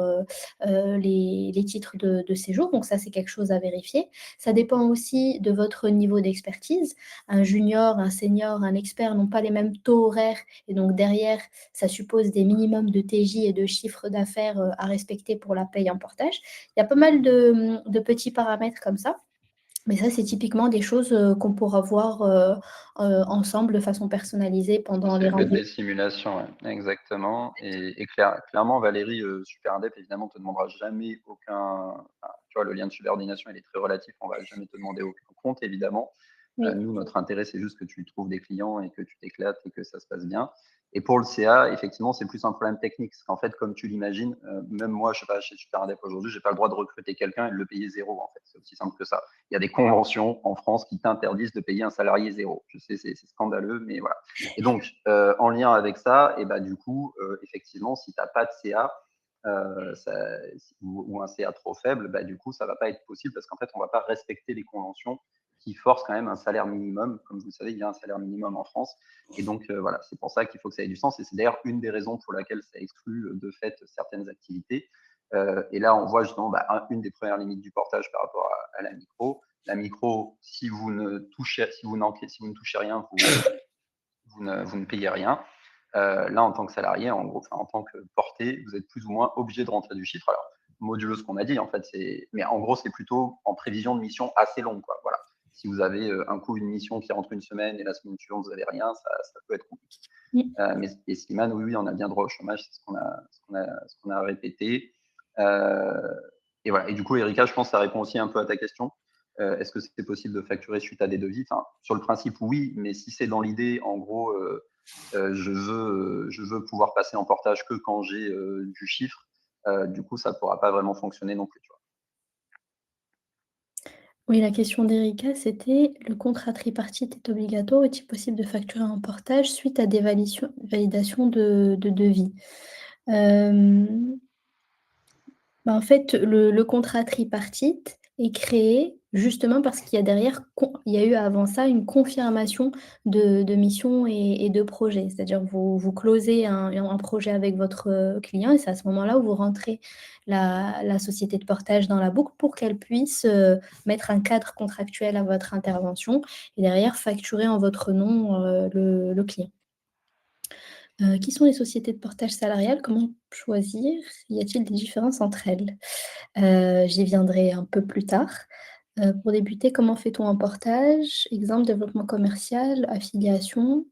les titres de séjour. Donc ça, c'est quelque chose à vérifier. Ça dépend aussi de votre niveau d'expertise. Un junior, un senior, un expert n'ont pas les mêmes taux horaires et donc derrière, ça suppose des minimums de TJ et de chiffre d'affaires, à respecter pour la paye en portage. Il y a pas mal de petits paramètres comme ça, mais ça, c'est typiquement des choses, qu'on pourra voir, ensemble de façon personnalisée pendant C'est les le but rendez-vous. des simulations, ouais, exactement. Et clairement, Valérie, Super Indep, évidemment, te demandera jamais aucun. Enfin, tu vois, le lien de subordination, il est très relatif. On va jamais te demander aucun compte, évidemment. Oui, Nous, notre intérêt, c'est juste que tu trouves des clients et que tu t'éclates et que ça se passe bien. Et pour le CA, effectivement, c'est plus un problème technique. Parce qu'en fait, comme tu l'imagines, même moi, je sais pas, chez Super Indep aujourd'hui, j'ai pas le droit de recruter quelqu'un et de le payer zéro, en fait. C'est aussi simple que ça. Il y a des conventions en France qui t'interdisent de payer un salarié zéro. Je sais, c'est scandaleux, mais voilà. Et donc, en lien avec ça, et bah, du coup, effectivement, si tu n'as pas de CA ça, ou un CA trop faible, bah, du coup, ça ne va pas être possible parce qu'en fait, on ne va pas respecter les conventions qui forcent quand même un salaire minimum. Comme vous le savez, il y a un salaire minimum en France. Et donc, voilà, c'est pour ça qu'il faut que ça ait du sens. Et c'est d'ailleurs une des raisons pour laquelle ça exclut de fait certaines activités. Et là, on voit justement une des premières limites du portage par rapport à la micro. La micro, si vous ne touchez, si vous si vous ne touchez rien, vous ne payez rien. Là, en tant que salarié, en gros, en tant que porté, vous êtes plus ou moins obligé de rentrer du chiffre. Alors, modulo ce qu'on a dit, en fait, mais en gros, c'est plutôt en prévision de mission assez longue, quoi. Voilà. Si vous avez un coup une mission qui rentre une semaine et la semaine suivante, vous n'avez rien, ça peut être compliqué. oui. Mais et Slimane, oui, oui, on a bien droit au chômage, c'est ce qu'on a répété. Euh, et voilà. Et du coup, Erika, je pense que ça répond aussi un peu à ta question. Est-ce que c'est possible de facturer suite à des devis? Enfin, sur le principe, oui, mais si c'est dans l'idée, en gros, je veux pouvoir passer en portage que quand j'ai du chiffre, du coup, ça ne pourra pas vraiment fonctionner non plus. Tu vois. Oui, la question d'Erika, c'était: «Le contrat tripartite est obligatoire, est-il possible de facturer un portage suite à des validations de devis?» Hem Bah, en fait, le contrat tripartite est créé justement parce qu'il y a derrière il y a eu avant ça une confirmation de mission et de projet. C'est-à-dire vous closez un projet avec votre, client et c'est à ce moment-là où vous rentrez la société de portage dans la boucle pour qu'elle puisse, mettre un cadre contractuel à votre intervention et derrière facturer en votre nom, le client. Qui sont les sociétés de portage salarial? Comment choisir? Y a-t-il des différences entre elles? J'y viendrai un peu plus tard. Pour débuter, comment fait-on un portage? Exemple, développement commercial, affiliation.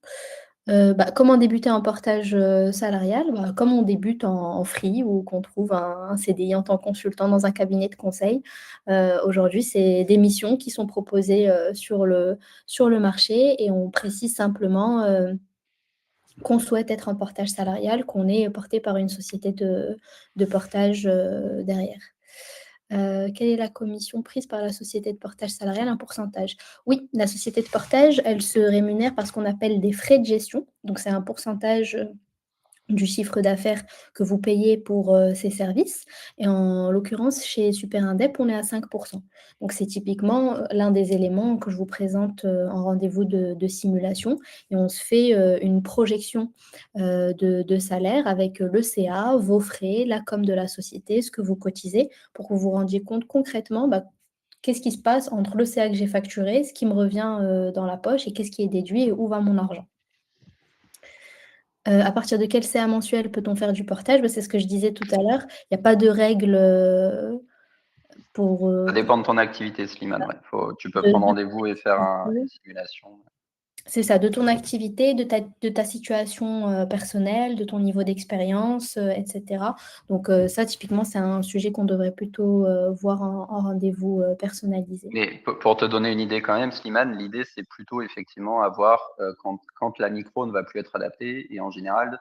Bah, comment débuter un portage, salarial? Bah, comme on débute en free ou qu'on trouve un CDI en tant que consultant dans un cabinet de conseil. Aujourd'hui, c'est des missions qui sont proposées, sur le marché et on précise simplement, qu'on souhaite être en portage salarial, qu'on est porté par une société de portage, derrière. Quelle est la commission prise par la société de portage salarial? Un pourcentage. Oui, la société de portage, elle se rémunère par ce qu'on appelle des frais de gestion. Donc c'est un pourcentage, du chiffre d'affaires que vous payez pour, ces services et en l'occurrence chez Super Indep, on est à 5. Donc c'est typiquement, l'un des éléments que je vous présente, en rendez-vous de simulation et on se fait, une projection, de salaire avec, le CA, vos frais, la com de la société, ce que vous cotisez pour que vous vous rendiez compte concrètement, bah, qu'est-ce qui se passe entre le CA que j'ai facturé, ce qui me revient, dans la poche et qu'est-ce qui est déduit et où va mon argent. À partir de quel CA mensuel peut-on faire du portage? Bah, c'est ce que je disais tout à l'heure. Il y a pas de règle, Ça pour dépend de ton activité, Slimane, ça. ouais. Tu peux De prendre rendez-vous et faire une l'activité. simulation. C'est ça, de ton activité, de ta situation, personnelle, de ton niveau d'expérience, et cetera. Donc, ça typiquement, c'est un sujet qu'on devrait plutôt, voir en rendez-vous, personnalisé. Mais pour te donner une idée quand même, Slimane, l'idée c'est plutôt effectivement avoir, quand la micro ne va plus être adaptée et en général,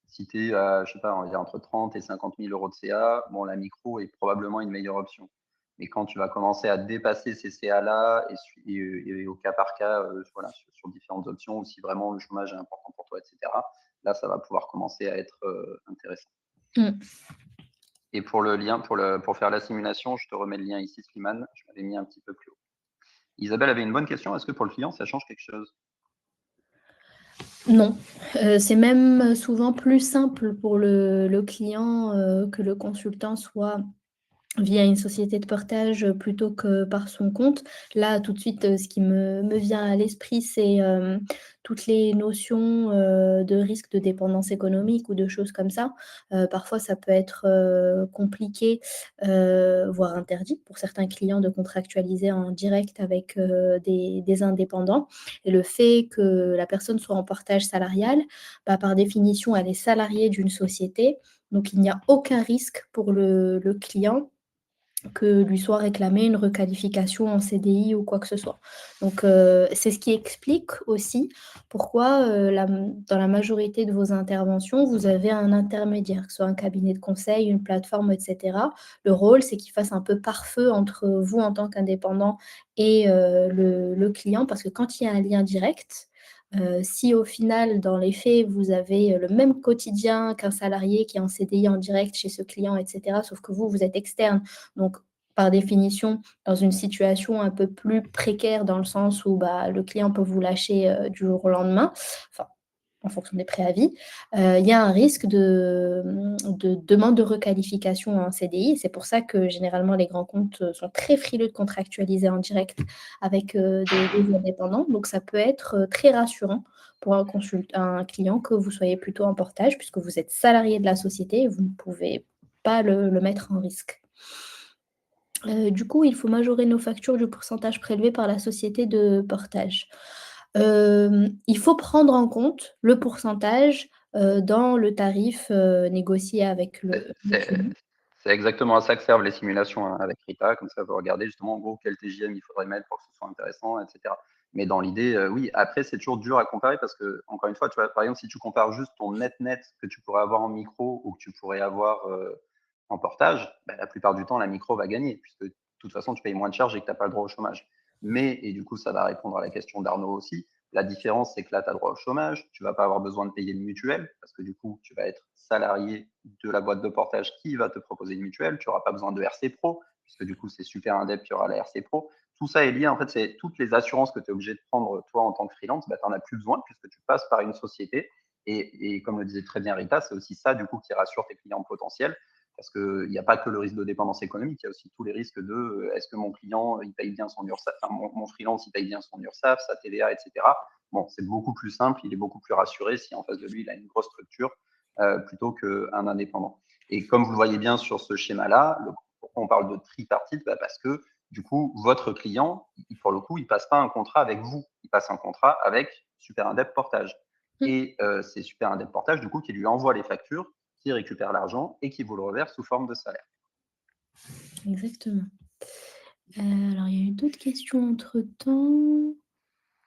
si tu es, je sais pas, on va dire entre 30 et 50 000 € de CA, bon, la micro est probablement une meilleure option. Mais quand tu vas commencer à dépasser ces CA-là et au cas par cas, voilà, sur différentes options ou si vraiment le chômage est important pour toi et cetera, là, ça va pouvoir commencer à être, intéressant. Mmh. Et pour le lien, pour faire la simulation, je te remets le lien ici, Slimane, je l'avais mis un petit peu plus haut. Isabelle avait une bonne question. Est-ce que pour le client, ça change quelque chose? Non, c'est même souvent plus simple pour le client, que le consultant soit via une société de portage, plutôt que par son compte. Là, tout de suite, ce qui me vient à l'esprit, c'est, toutes les notions, de risque de dépendance économique ou de choses comme ça. Parfois, ça peut être, compliqué, voire interdit pour certains clients de contractualiser en direct avec, des indépendants et le fait que la personne soit en portage salarial, bah, par définition, elle est salariée d'une société, donc il n'y a aucun risque pour le client que lui soit réclamée une requalification en CDI ou quoi que ce soit. Donc, c'est ce qui explique aussi pourquoi, dans la majorité de vos interventions, vous avez un intermédiaire, que ce soit un cabinet de conseil, une plateforme et cetera. Le rôle, c'est qu'il fasse un peu pare-feu entre vous en tant qu'indépendant et le client parce que quand il y a un lien direct, si au final, dans les faits, vous avez le même quotidien qu'un salarié qui est en CDI en direct chez ce client et cetera, sauf que vous, vous êtes externe, donc par définition, dans une situation un peu plus précaire dans le sens où, bah, le client peut vous lâcher, du jour au lendemain, enfin, en fonction des préavis, il y a un risque de demande de requalification en CDI. C'est pour ça que généralement les grands comptes, sont très frileux de contractualiser en direct avec, des indépendants. Donc ça peut être, très rassurant pour un client que vous soyez plutôt en portage puisque vous êtes salarié de la société et vous ne pouvez pas le mettre en risque. Du coup, il faut majorer nos factures du pourcentage prélevé par la société de portage. Il faut prendre en compte le pourcentage, dans le tarif, négocié avec C'est le c'est- client. c'est exactement à ça que servent les simulations hein, avec Rita. Comme ça, vous regardez justement en gros quel TJM il faudrait mettre pour que ce soit intéressant, etc. Mais dans l'idée, oui, après, c'est toujours dur à comparer parce que, encore une fois, tu vois, par exemple, si tu compares juste ton net que tu pourrais avoir en micro ou que tu pourrais avoir en portage, bah, la plupart du temps, la micro va gagner puisque de toute façon, tu payes moins de charges et que tu n'as pas le droit au chômage. Mais, et du coup, ça va répondre à la question d'Arnaud aussi, la différence, c'est que là, tu as droit au chômage, tu vas pas avoir besoin de payer de mutuelle, parce que du coup, tu vas être salarié de la boîte de portage qui va te proposer une mutuelle, tu n'auras pas besoin de RC Pro, puisque du coup, c'est super indep, il y aura la RC Pro. Tout ça est lié, en fait, c'est toutes les assurances que tu es obligé de prendre, toi, en tant que freelance, bah, tu n'en as plus besoin, puisque tu passes par une société. Et comme le disait très bien Rita, c'est aussi ça, du coup, qui rassure tes clients potentiels, parce qu'il n'y a pas que le risque de dépendance économique, il y a aussi tous les risques de est-ce que mon client, il paye bien son URSAF, enfin, mon freelance, il paye bien son URSAF, sa TVA, etc. Bon, c'est beaucoup plus simple, il est beaucoup plus rassuré si en face de lui, il a une grosse structure plutôt qu'un indépendant. Et comme vous le voyez bien sur ce schéma-là, pourquoi on parle de tripartite bah parce que du coup, votre client, pour le coup, il passe pas un contrat avec vous, il passe un contrat avec Super Indep Portage. Mmh, Et c'est Super Indep Portage, du coup, qui lui envoie les factures, qui récupère l'argent et qui vous le reverse sous forme de salaire. exactement. Alors il y a eu d'autres questions entre-temps.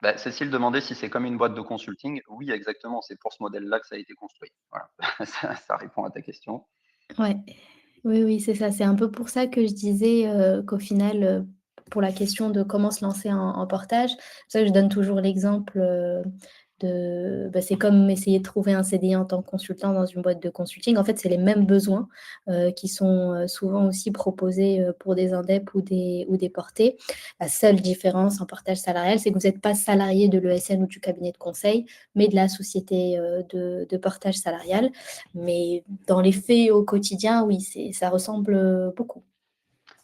Bah, Cécile demandait si c'est comme une boîte de consulting. Oui, exactement, c'est pour ce modèle-là que ça a été construit. Voilà. Ça répond à ta question. Ouais. Oui, oui, c'est ça. C'est un peu pour ça que je disais, qu'au final, pour la question de comment se lancer en portage, c'est ça que je donne toujours l'exemple, bah, c'est comme essayer de trouver un CDI en tant que consultant dans une boîte de consulting. En fait, c'est les mêmes besoins, qui sont, souvent aussi proposés, pour des indeps ou des portés. La seule différence en portage salarial, c'est que vous êtes pas salarié de l'ESN ou du cabinet de conseil, mais de la société, de portage salarial. Mais dans les faits, au quotidien, oui, ça ressemble, beaucoup.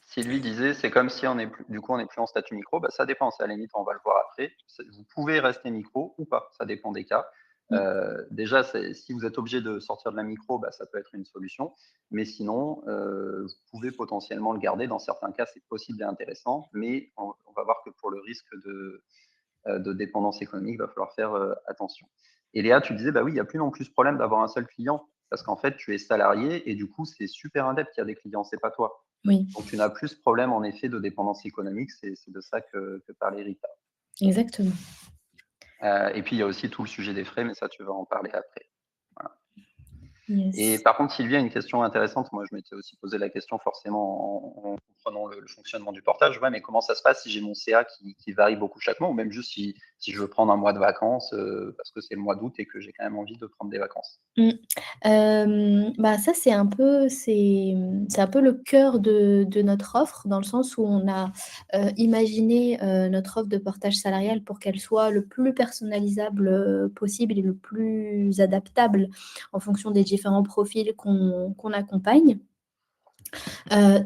Si lui disait, c'est comme si on est plus, du coup, on n'est plus en statut micro, bah, ça dépend. Ça, à la limite, on va le voir après. Vous pouvez rester micro ou pas. Ça dépend des cas. Mmh. Déjà, si vous êtes obligé de sortir de la micro, bah, ça peut être une solution. Mais sinon, vous pouvez potentiellement le garder. Dans certains cas, c'est possible et intéressant. Mais on va voir que pour le risque de dépendance économique, il va falloir faire attention. Et Léa, tu disais, bah oui, il n'y a plus non plus ce problème d'avoir un seul client. Parce qu'en fait, tu es salarié et du coup, c'est super indep qui a des clients, c'est pas toi. Oui, Donc, tu n'as plus ce problème, en effet, de dépendance économique. C'est de ça que parlait Rita. exactement. Et puis, il y a aussi tout le sujet des frais, mais ça, tu vas en parler après. Voilà. Et Yes. par contre, Sylvia, une question intéressante. Moi, je m'étais aussi posé la question forcément en comprenant le fonctionnement du portage. Ouais, mais comment ça se passe si j'ai mon CA qui varie beaucoup chaque mois, ou même juste si je veux prendre un mois de vacances parce que c'est le mois d'août et que j'ai quand même envie de prendre des vacances. Mmh. Bah, ça, c'est un peu le cœur de notre offre, dans le sens où on a, imaginé, notre offre de portage salarial pour qu'elle soit le plus personnalisable, possible et le plus adaptable en fonction des différents profils qu'on accompagne.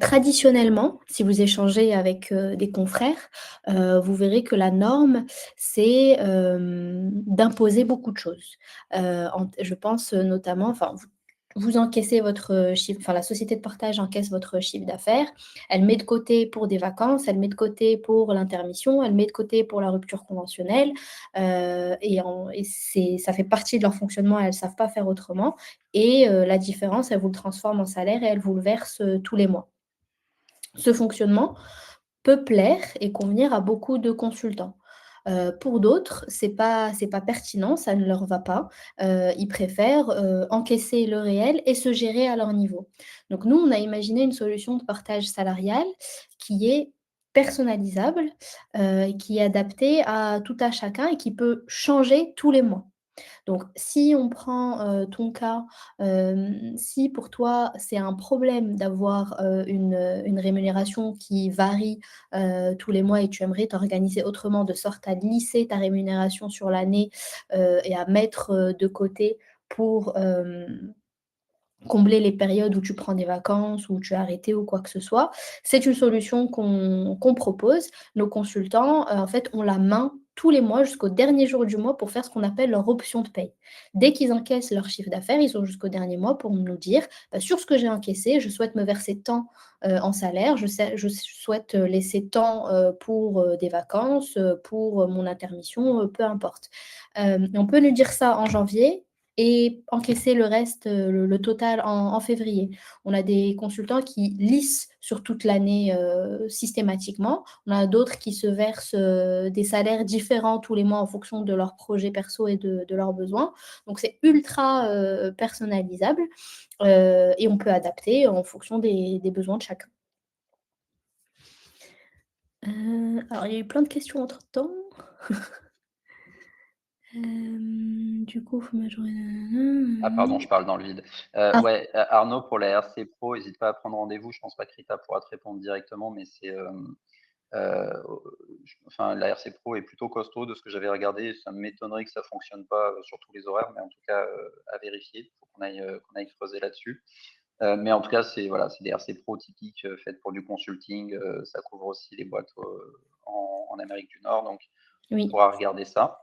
Traditionnellement, si vous échangez avec, des confrères, vous verrez que la norme, c'est, d'imposer beaucoup de choses. Je pense, notamment, enfin, vous encaissez votre, chiffre, enfin, la société de portage encaisse votre chiffre d'affaires, elle met de côté pour des vacances, elle met de côté pour l'intermission, elle met de côté pour la rupture conventionnelle, et ça fait partie de leur fonctionnement, elles ne savent pas faire autrement, et la différence, elle vous le transforme en salaire et elle vous le verse, tous les mois. Ce fonctionnement peut plaire et convenir à beaucoup de consultants. Pour d'autres, c'est pas pertinent, ça ne leur va pas. Ils préfèrent, encaisser le réel et se gérer à leur niveau. Donc nous, on a imaginé une solution de partage salarial qui est personnalisable, et qui est adaptée à tout à chacun et qui peut changer tous les mois. Donc si on prend, ton cas, si pour toi c'est un problème d'avoir, une rémunération qui varie, tous les mois, et tu aimerais t'organiser autrement de sorte à lisser ta rémunération sur l'année, et à mettre, de côté pour, combler les périodes où tu prends des vacances, où tu as arrêté ou quoi que ce soit. C'est une solution qu'on propose. Nos consultants, en fait, ont la main tous les mois jusqu'au dernier jour du mois pour faire ce qu'on appelle leur option de paye. Dès qu'ils encaissent leur chiffre d'affaires, ils ont jusqu'au dernier mois pour nous dire: «Bah, sur ce que j'ai encaissé, je souhaite me verser tant, en salaire, je souhaite, laisser tant, pour, des vacances, pour, mon intermission», peu importe. On peut nous dire ça en janvier et encaisser le reste, le total en février. On a des consultants qui lissent sur toute l'année, systématiquement. On a d'autres qui se versent, des salaires différents tous les mois en fonction de leurs projets perso et de leurs besoins. Donc c'est ultra, personnalisable, et on peut adapter en fonction des besoins de chacun. Alors il y a eu plein de questions entre-temps. Du coup, faut majorer Ah pardon, je parle dans le vide. ah, Ouais, Arnaud, pour la RC Pro, n'hésite pas à prendre rendez-vous. Je pense pas que Rita pourra te répondre directement, mais enfin, la RC Pro est plutôt costaud de ce que j'avais regardé. Ça m'étonnerait que ça fonctionne pas sur tous les horaires, mais en tout cas, à vérifier. Il faut qu'on aille creuser là-dessus. Mais en tout cas, voilà, c'est des RC Pro typiques faites pour du consulting. Ça couvre aussi les boîtes en Amérique du Nord, donc on oui. pourra regarder ça.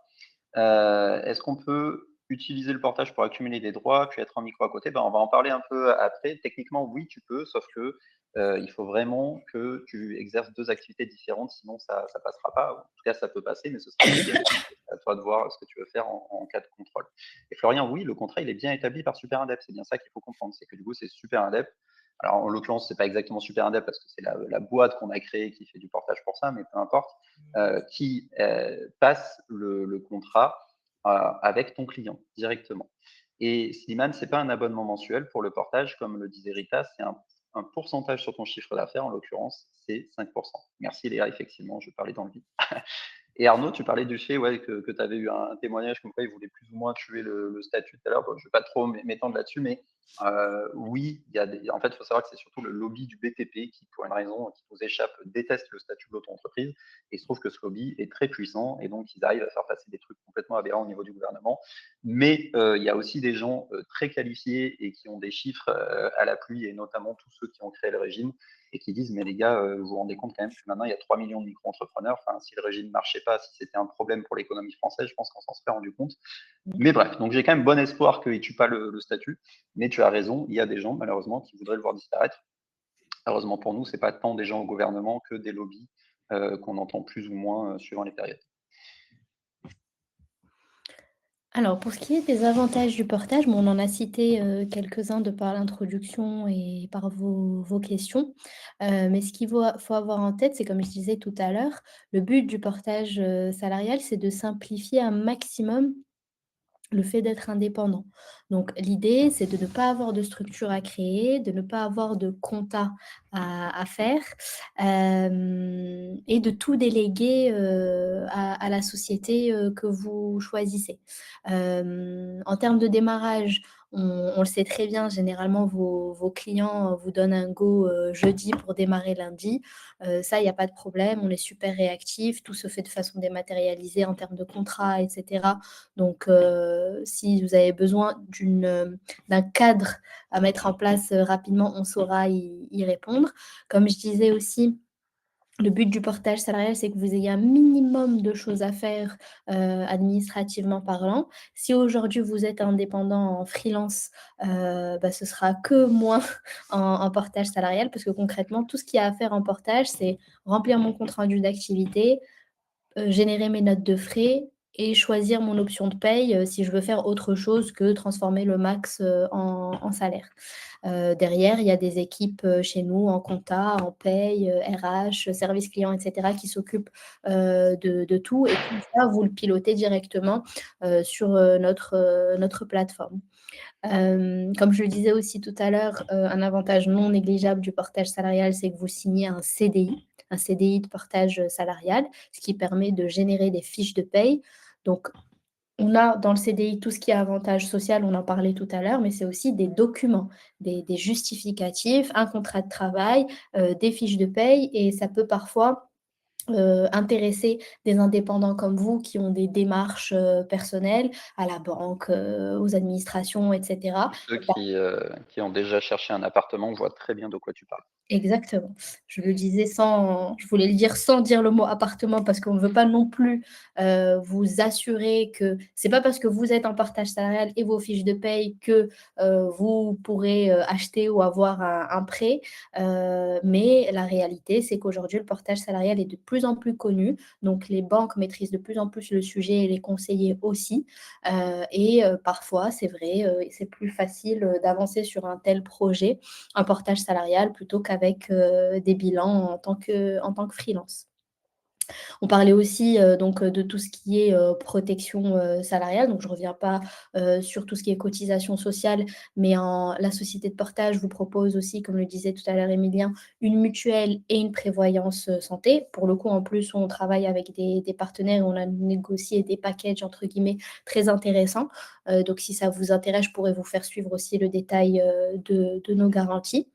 Est-ce qu'on peut utiliser le portage pour accumuler des droits, puis être en micro à côté? Ben, on va en parler un peu après. Techniquement, oui, tu peux, sauf que il faut vraiment que tu exerces 2 activités différentes, sinon ça passera pas. En tout cas, ça peut passer, mais ce sera bloqué. C'est à toi de voir ce que tu veux faire en cas de contrôle. Et Florian, oui, le contrat, il est bien établi par Superindept. C'est bien ça qu'il faut comprendre. C'est que du coup, c'est Superindept. Alors, en l'occurrence, c'est pas exactement Superindept parce que c'est la boîte qu'on a créée qui fait du portage pour ça, mais peu importe, qui passe le contrat avec ton client directement. Et Slimane, c'est pas un abonnement mensuel pour le portage, comme le disait Rita, c'est un pourcentage sur ton chiffre d'affaires, en l'occurrence, c'est 5%. Merci Léa, effectivement, je parlais dans le vide. Et Arnaud, tu parlais du fait ouais, que tu avais eu un témoignage comme quoi il voulait plus ou moins tuer le statut tout à l'heure. Bon, je ne vais pas trop m'étendre là-dessus, mais Oui, il y a des en fait, il faut savoir que c'est surtout le lobby du BTP qui, pour une raison qui nous échappe, déteste le statut de l'auto-entreprise, et il se trouve que ce lobby est très puissant et donc ils arrivent à faire passer des trucs complètement aberrants au niveau du gouvernement. Mais, il y a aussi des gens, très qualifiés et qui ont des chiffres, à l'appui, et notamment tous ceux qui ont créé le régime et qui disent: «Mais les gars, vous vous rendez compte quand même que maintenant il y a 3 millions de micro-entrepreneurs, enfin si le régime ne marchait pas, si c'était un problème pour l'économie française, je pense qu'on s'en serait rendu compte». Mais bref, donc j'ai quand même bon espoir qu'il tue pas le statut, mais tu as raison, il y a des gens malheureusement qui voudraient le voir disparaître. Heureusement pour nous, c'est pas tant des gens au gouvernement que des lobbies, qu'on entend plus ou moins, suivant les périodes. Alors pour ce qui est des avantages du portage, bon, on en a cité, quelques-uns de par l'introduction et par vos questions. Mais ce qu'il faut avoir en tête, c'est comme je disais tout à l'heure, le but du portage, salarial, c'est de simplifier un maximum le fait d'être indépendant. Donc l'idée, c'est de ne pas avoir de structure à créer, de ne pas avoir de compta à faire, et de tout déléguer, à la société, que vous choisissez. En termes de démarrage, on le sait très bien, généralement vos clients, vous donnent un go, jeudi pour démarrer lundi. Ça, il y a pas de problème, on est super réactifs, tout se fait de façon dématérialisée en termes de contrat et cetera. Donc, si vous avez besoin d'un cadre à mettre en place, rapidement, on saura y répondre. Comme je disais aussi, le but du portage salarial, c'est que vous ayez un minimum de choses à faire, administrativement parlant. Si aujourd'hui vous êtes indépendant en freelance, bah, ce sera que moins en portage salarial parce que concrètement, tout ce qu'il y a à faire en portage, c'est remplir mon compte rendu d'activité, générer mes notes de frais et choisir mon option de paye, si je veux faire autre chose que transformer le max, en salaire. Derrière, il y a des équipes, chez nous en compta, en paye, RH, service client et cetera qui s'occupent, de tout et tout ça, vous le pilotez directement, sur, notre plateforme. Comme je le disais aussi tout à l'heure, un avantage non négligeable du portage salarial, c'est que vous signez un CDI de portage, salarial, ce qui permet de générer des fiches de paye. Donc on a dans le CDI tout ce qui est avantage social, on en parlait tout à l'heure, mais c'est aussi des documents, des justificatifs, un contrat de travail, des fiches de paye et ça peut parfois intéresser des indépendants comme vous qui ont des démarches, personnelles à la banque, aux administrations et cetera. Tous ceux qui ont déjà cherché un appartement voient très bien de quoi tu parles. Exactement. Je voulais le dire sans dire le mot appartement parce qu'on ne veut pas non plus, vous assurer que c'est pas parce que vous êtes en partage salarial et vos fiches de paye que, vous pourrez, acheter ou avoir un prêt. Mais la réalité, c'est qu'aujourd'hui, le portage salarial est de plus en plus connu. Donc les banques maîtrisent de plus en plus le sujet et les conseillers aussi. Parfois, c'est vrai, c'est plus facile, d'avancer sur un tel projet un portage salarial plutôt qu'avec, des bilans en tant que freelance. On parlait aussi, donc, de tout ce qui est, protection, salariale, donc je ne reviens pas, sur tout ce qui est cotisation sociale, mais la société de portage vous propose aussi, comme le disait tout à l'heure Émilien, une mutuelle et une prévoyance, santé. Pour le coup, en plus, on travaille avec des partenaires et on a négocié des «packages» entre guillemets très intéressants. Donc si ça vous intéresse, je pourrais vous faire suivre aussi le détail, de nos garanties.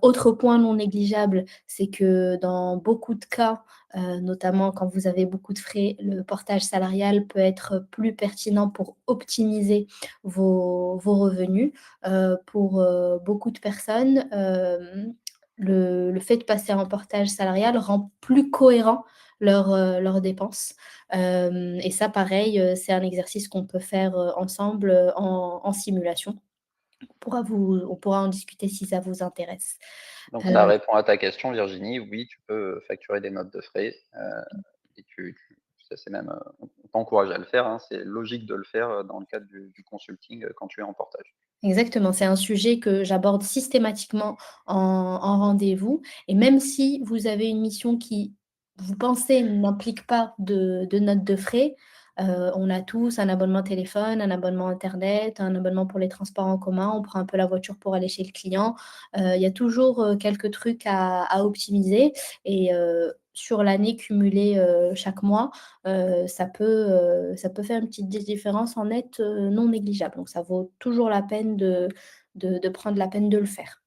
Autre point non négligeable, c'est que dans beaucoup de cas, notamment quand vous avez beaucoup de frais, le portage salarial peut être plus pertinent pour optimiser vos revenus. Pour, beaucoup de personnes, le fait de passer en portage salarial rend plus cohérent leurs dépenses. Et ça pareil, c'est un exercice qu'on peut faire, ensemble, en simulation. On pourra en discuter si ça vous intéresse. Donc Heu, ça répond à ta question, Virginie. Oui, tu peux facturer des notes de frais, et ça c'est même, on t'encourage à le faire, hein. C'est logique de le faire, dans le cadre du consulting, quand tu es en portage. Exactement, c'est un sujet que j'aborde systématiquement en rendez-vous et même si vous avez une mission qui, vous pensez, n'implique pas de notes de frais, on a tous un abonnement téléphone, un abonnement internet, un abonnement pour les transports en commun, on prend un peu la voiture pour aller chez le client. Il y a toujours, quelques trucs à optimiser et sur l'année cumulée chaque mois, ça peut faire une petite différence en net non négligeable. Donc ça vaut toujours la peine de prendre la peine de le faire.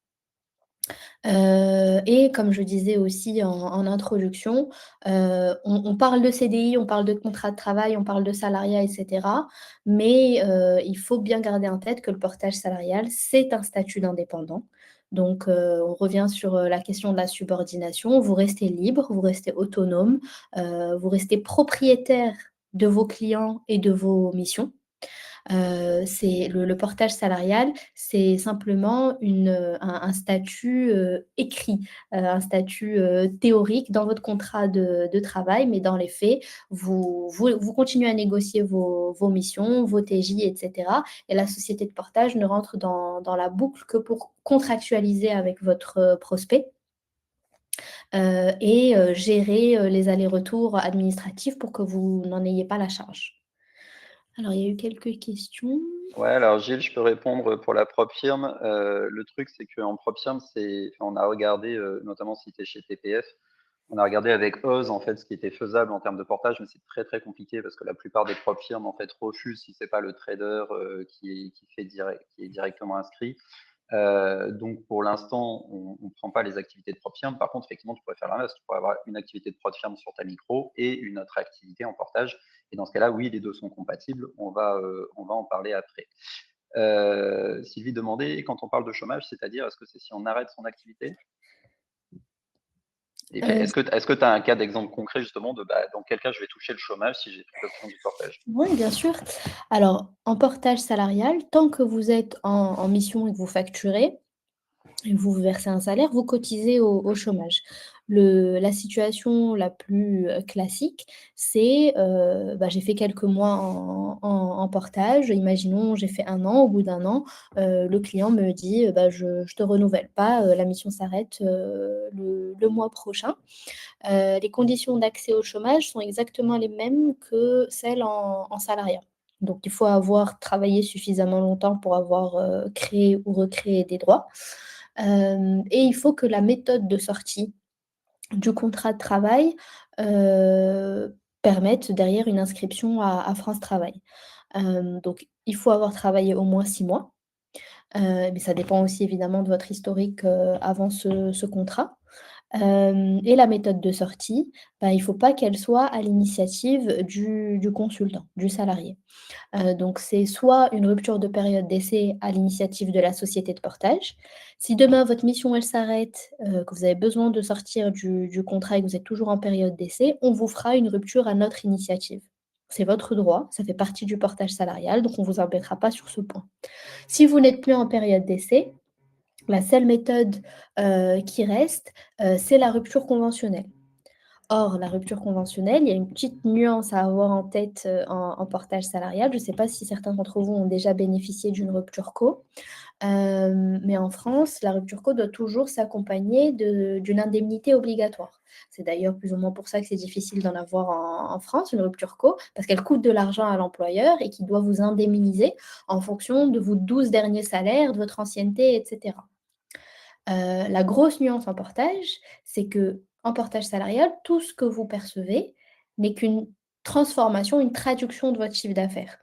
Et comme je disais aussi en introduction, on parle de CDI, on parle de contrat de travail, on parle de salariat et cetera, mais il faut bien garder en tête que le portage salarial, c'est un statut d'indépendant. Donc on revient sur, la question de la subordination. Vous restez libre, vous restez autonome, vous restez propriétaire de vos clients et de vos missions. C'est le portage salarial, c'est simplement un statut, écrit, un statut, théorique dans votre contrat de travail, mais dans les faits, vous continuez à négocier vos missions, vos TJ et cetera, et la société de portage ne rentre dans la boucle que pour contractualiser avec votre, prospect, et gérer, les allers-retours administratifs pour que vous n'en ayez pas la charge. Alors il y a eu quelques questions. Ouais, alors Gilles, je peux répondre pour la propre firme. Le truc, c'est qu'en propre firme, on a regardé, notamment si tu es chez TPF, on a regardé avec Oz en fait ce qui était faisable en termes de portage, mais c'est très très compliqué parce que la plupart des propres firmes en fait refusent si c'est pas le trader qui est directement inscrit. Donc pour l'instant, on ne prend pas les activités de propre firme. Par contre, effectivement, tu pourrais faire l'inverse. Tu pourrais avoir une activité de propre firme sur ta micro et une autre activité en portage. Et dans ce cas-là, oui, les deux sont compatibles. On va en parler après. Sylvie demandait, quand on parle de chômage, c'est-à-dire, est-ce que c'est si on arrête son activité? Heu, Est-ce que tu as un cas d'exemple concret justement de dans quel cas je vais toucher le chômage si j'ai pris l'option du portage? Oui, bien sûr. Alors, en portage salarial, tant que vous êtes en mission et que vous facturez et que vous versez un salaire, vous cotisez au chômage. La situation la plus, classique, c'est, j'ai fait quelques mois en portage. Imaginons, j'ai fait 1 an. Au bout d'1 an, le client me dit: «Je te renouvelle pas, la mission s'arrête, le mois prochain». Les conditions d'accès au chômage sont exactement les mêmes que celles en salariat. Donc il faut avoir travaillé suffisamment longtemps pour avoir, créé ou recréé des droits. Et il faut que la méthode de sortie du contrat de travail, permette derrière une inscription à France Travail. Donc il faut avoir travaillé au moins 6 mois, mais ça dépend aussi évidemment de votre historique, avant ce contrat. Et la méthode de sortie, il ne faut pas qu'elle soit à l'initiative du consultant, du salarié. Donc c'est soit une rupture de période d'essai à l'initiative de la société de portage. Si demain votre mission elle s'arrête, que vous avez besoin de sortir du contrat et que vous êtes toujours en période d'essai, on vous fera une rupture à notre initiative. C'est votre droit, ça fait partie du portage salarial, donc on ne vous embêtera pas sur ce point. Si vous n'êtes plus en période d'essai, la seule méthode, qui reste, c'est la rupture conventionnelle. Or, la rupture conventionnelle, il y a une petite nuance à avoir en tête, en portage salarial. Je ne sais pas si certains d'entre vous ont déjà bénéficié d'une rupture co. Mais en France, la rupture co doit toujours s'accompagner d'une indemnité obligatoire. C'est d'ailleurs plus ou moins pour ça que c'est difficile d'en avoir en France, une rupture co, parce qu'elle coûte de l'argent à l'employeur et qu'il doit vous indemniser en fonction de vos 12 derniers salaires, de votre ancienneté, et cetera. La grosse nuance en portage, c'est qu'en portage salarial, tout ce que vous percevez n'est qu'une transformation, une traduction de votre chiffre d'affaires,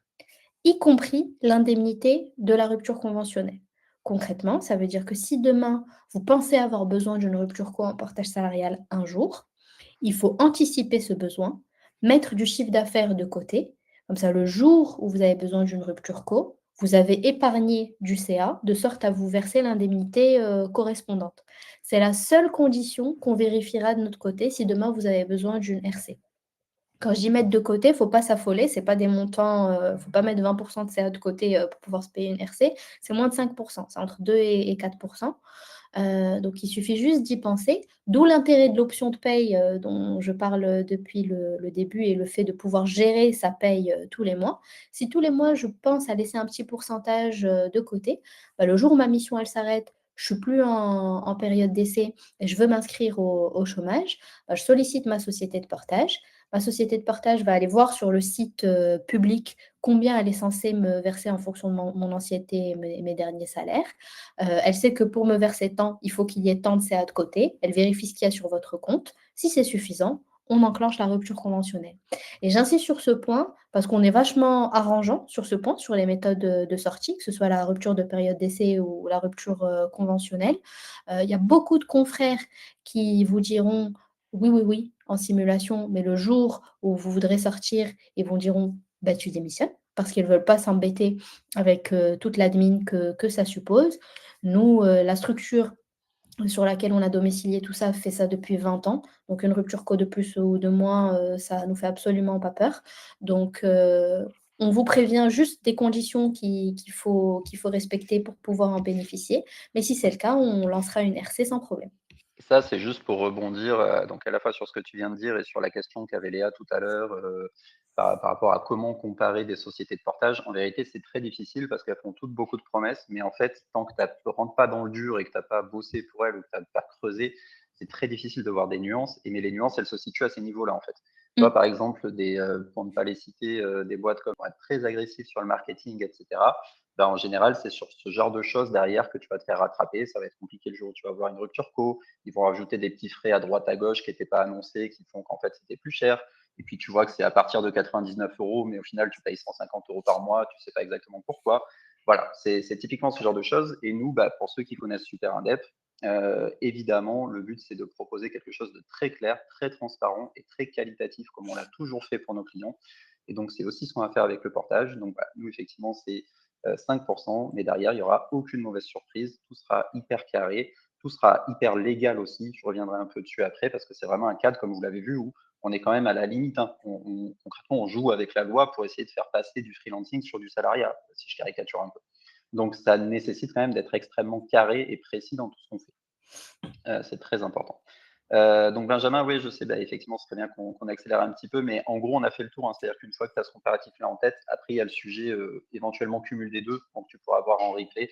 y compris l'indemnité de la rupture conventionnelle. Concrètement, ça veut dire que si demain, vous pensez avoir besoin d'une rupture co en portage salarial un jour, il faut anticiper ce besoin, mettre du chiffre d'affaires de côté. Comme ça, le jour où vous avez besoin d'une rupture co, vous avez épargné du CA de sorte à vous verser l'indemnité correspondante. C'est la seule condition qu'on vérifiera de notre côté si demain vous avez besoin d'une RC. Quand je dis mettre de côté, il ne faut pas s'affoler, c'est pas des montants, faut pas mettre 20 de CA de côté, pour pouvoir se payer une RC, c'est moins de 5, c'est entre 2 et 4. Donc il suffit juste d'y penser, d'où l'intérêt de l'option de paye, dont je parle depuis le début et le fait de pouvoir gérer sa paye, tous les mois. Si tous les mois je pense à laisser un petit pourcentage, de côté, le jour où ma mission elle s'arrête, je suis plus en période d'essai et je veux m'inscrire au chômage, je sollicite ma société de portage. Ma société de portage va aller voir sur le site, public combien elle est censée me verser en fonction de mon ancienneté et mes derniers salaires. Elle sait que pour me verser tant, il faut qu'il y ait tant de CA de côté. Elle vérifie ce qu'il y a sur votre compte. Si c'est suffisant, on enclenche la rupture conventionnelle. Et j'insiste sur ce point parce qu'on est vachement arrangeant sur ce point, sur les méthodes de sortie, que ce soit la rupture de période d'essai ou la rupture conventionnelle. Il y a beaucoup de confrères qui vous diront oui, oui, oui, en simulation, mais le jour où vous voudrez sortir, ils vous diront bah, tu démissionnes parce qu'ils ne veulent pas s'embêter avec toute l'admin que ça suppose. Nous, la structure sur laquelle on a domicilié tout ça, fait ça depuis 20 ans. Donc une rupture co de plus ou de moins, ça nous fait absolument pas peur. Donc on vous prévient juste des conditions qu'il faut respecter pour pouvoir en bénéficier. Mais si c'est le cas, on lancera une RC sans problème. Et ça, c'est juste pour rebondir, donc à la fois sur ce que tu viens de dire et sur la question qu'avait Léa tout à l'heure, par rapport à comment comparer des sociétés de portage. En vérité, c'est très difficile parce qu'elles font toutes beaucoup de promesses, mais en fait, tant que tu rentres pas dans le dur et que tu as pas bossé pour elles ou que tu as pas creusé, c'est très difficile de voir des nuances mais les nuances, elles se situent à ces niveaux-là, en fait. Tu vois, Mmh. par exemple, pour ne pas les citer, des boîtes comme vont être très agressives sur le marketing et cetera. Bah, en général, c'est sur ce genre de choses derrière que tu vas te faire rattraper. Ça va être compliqué le jour où tu vas avoir une rupture co. Ils vont rajouter des petits frais à droite à gauche qui n'étaient pas annoncés, qui font qu'en fait c'était plus cher. Et puis tu vois que c'est à partir de 99 euros, mais au final tu payes 150 euros par mois, tu sais pas exactement pourquoi. Voilà, c'est typiquement ce genre de choses. Et nous, bah, pour ceux qui connaissent Super Indep, évidemment, le but c'est de proposer quelque chose de très clair, très transparent et très qualitatif, comme on l'a toujours fait pour nos clients. Et donc c'est aussi ce qu'on va faire avec le portage. Donc voilà, nous effectivement c'est 5%, mais derrière il n'y aura aucune mauvaise surprise, tout sera hyper carré, tout sera hyper légal aussi. Je reviendrai un peu dessus après parce que c'est vraiment un cadre, comme vous l'avez vu, où on est quand même à la limite. Hein. Concrètement, on joue avec la loi pour essayer de faire passer du freelancing sur du salariat, si je caricature un peu. Donc, ça nécessite quand même d'être extrêmement carré et précis dans tout ce qu'on fait. C'est très important. Donc Benjamin, oui, je sais, bah, effectivement, ce serait bien qu'on accélère un petit peu, mais en gros, on a fait le tour. Hein. C'est-à-dire qu'une fois que tu as ce comparatif-là en tête, après, il y a le sujet éventuellement cumul des deux, donc tu pourras voir en replay,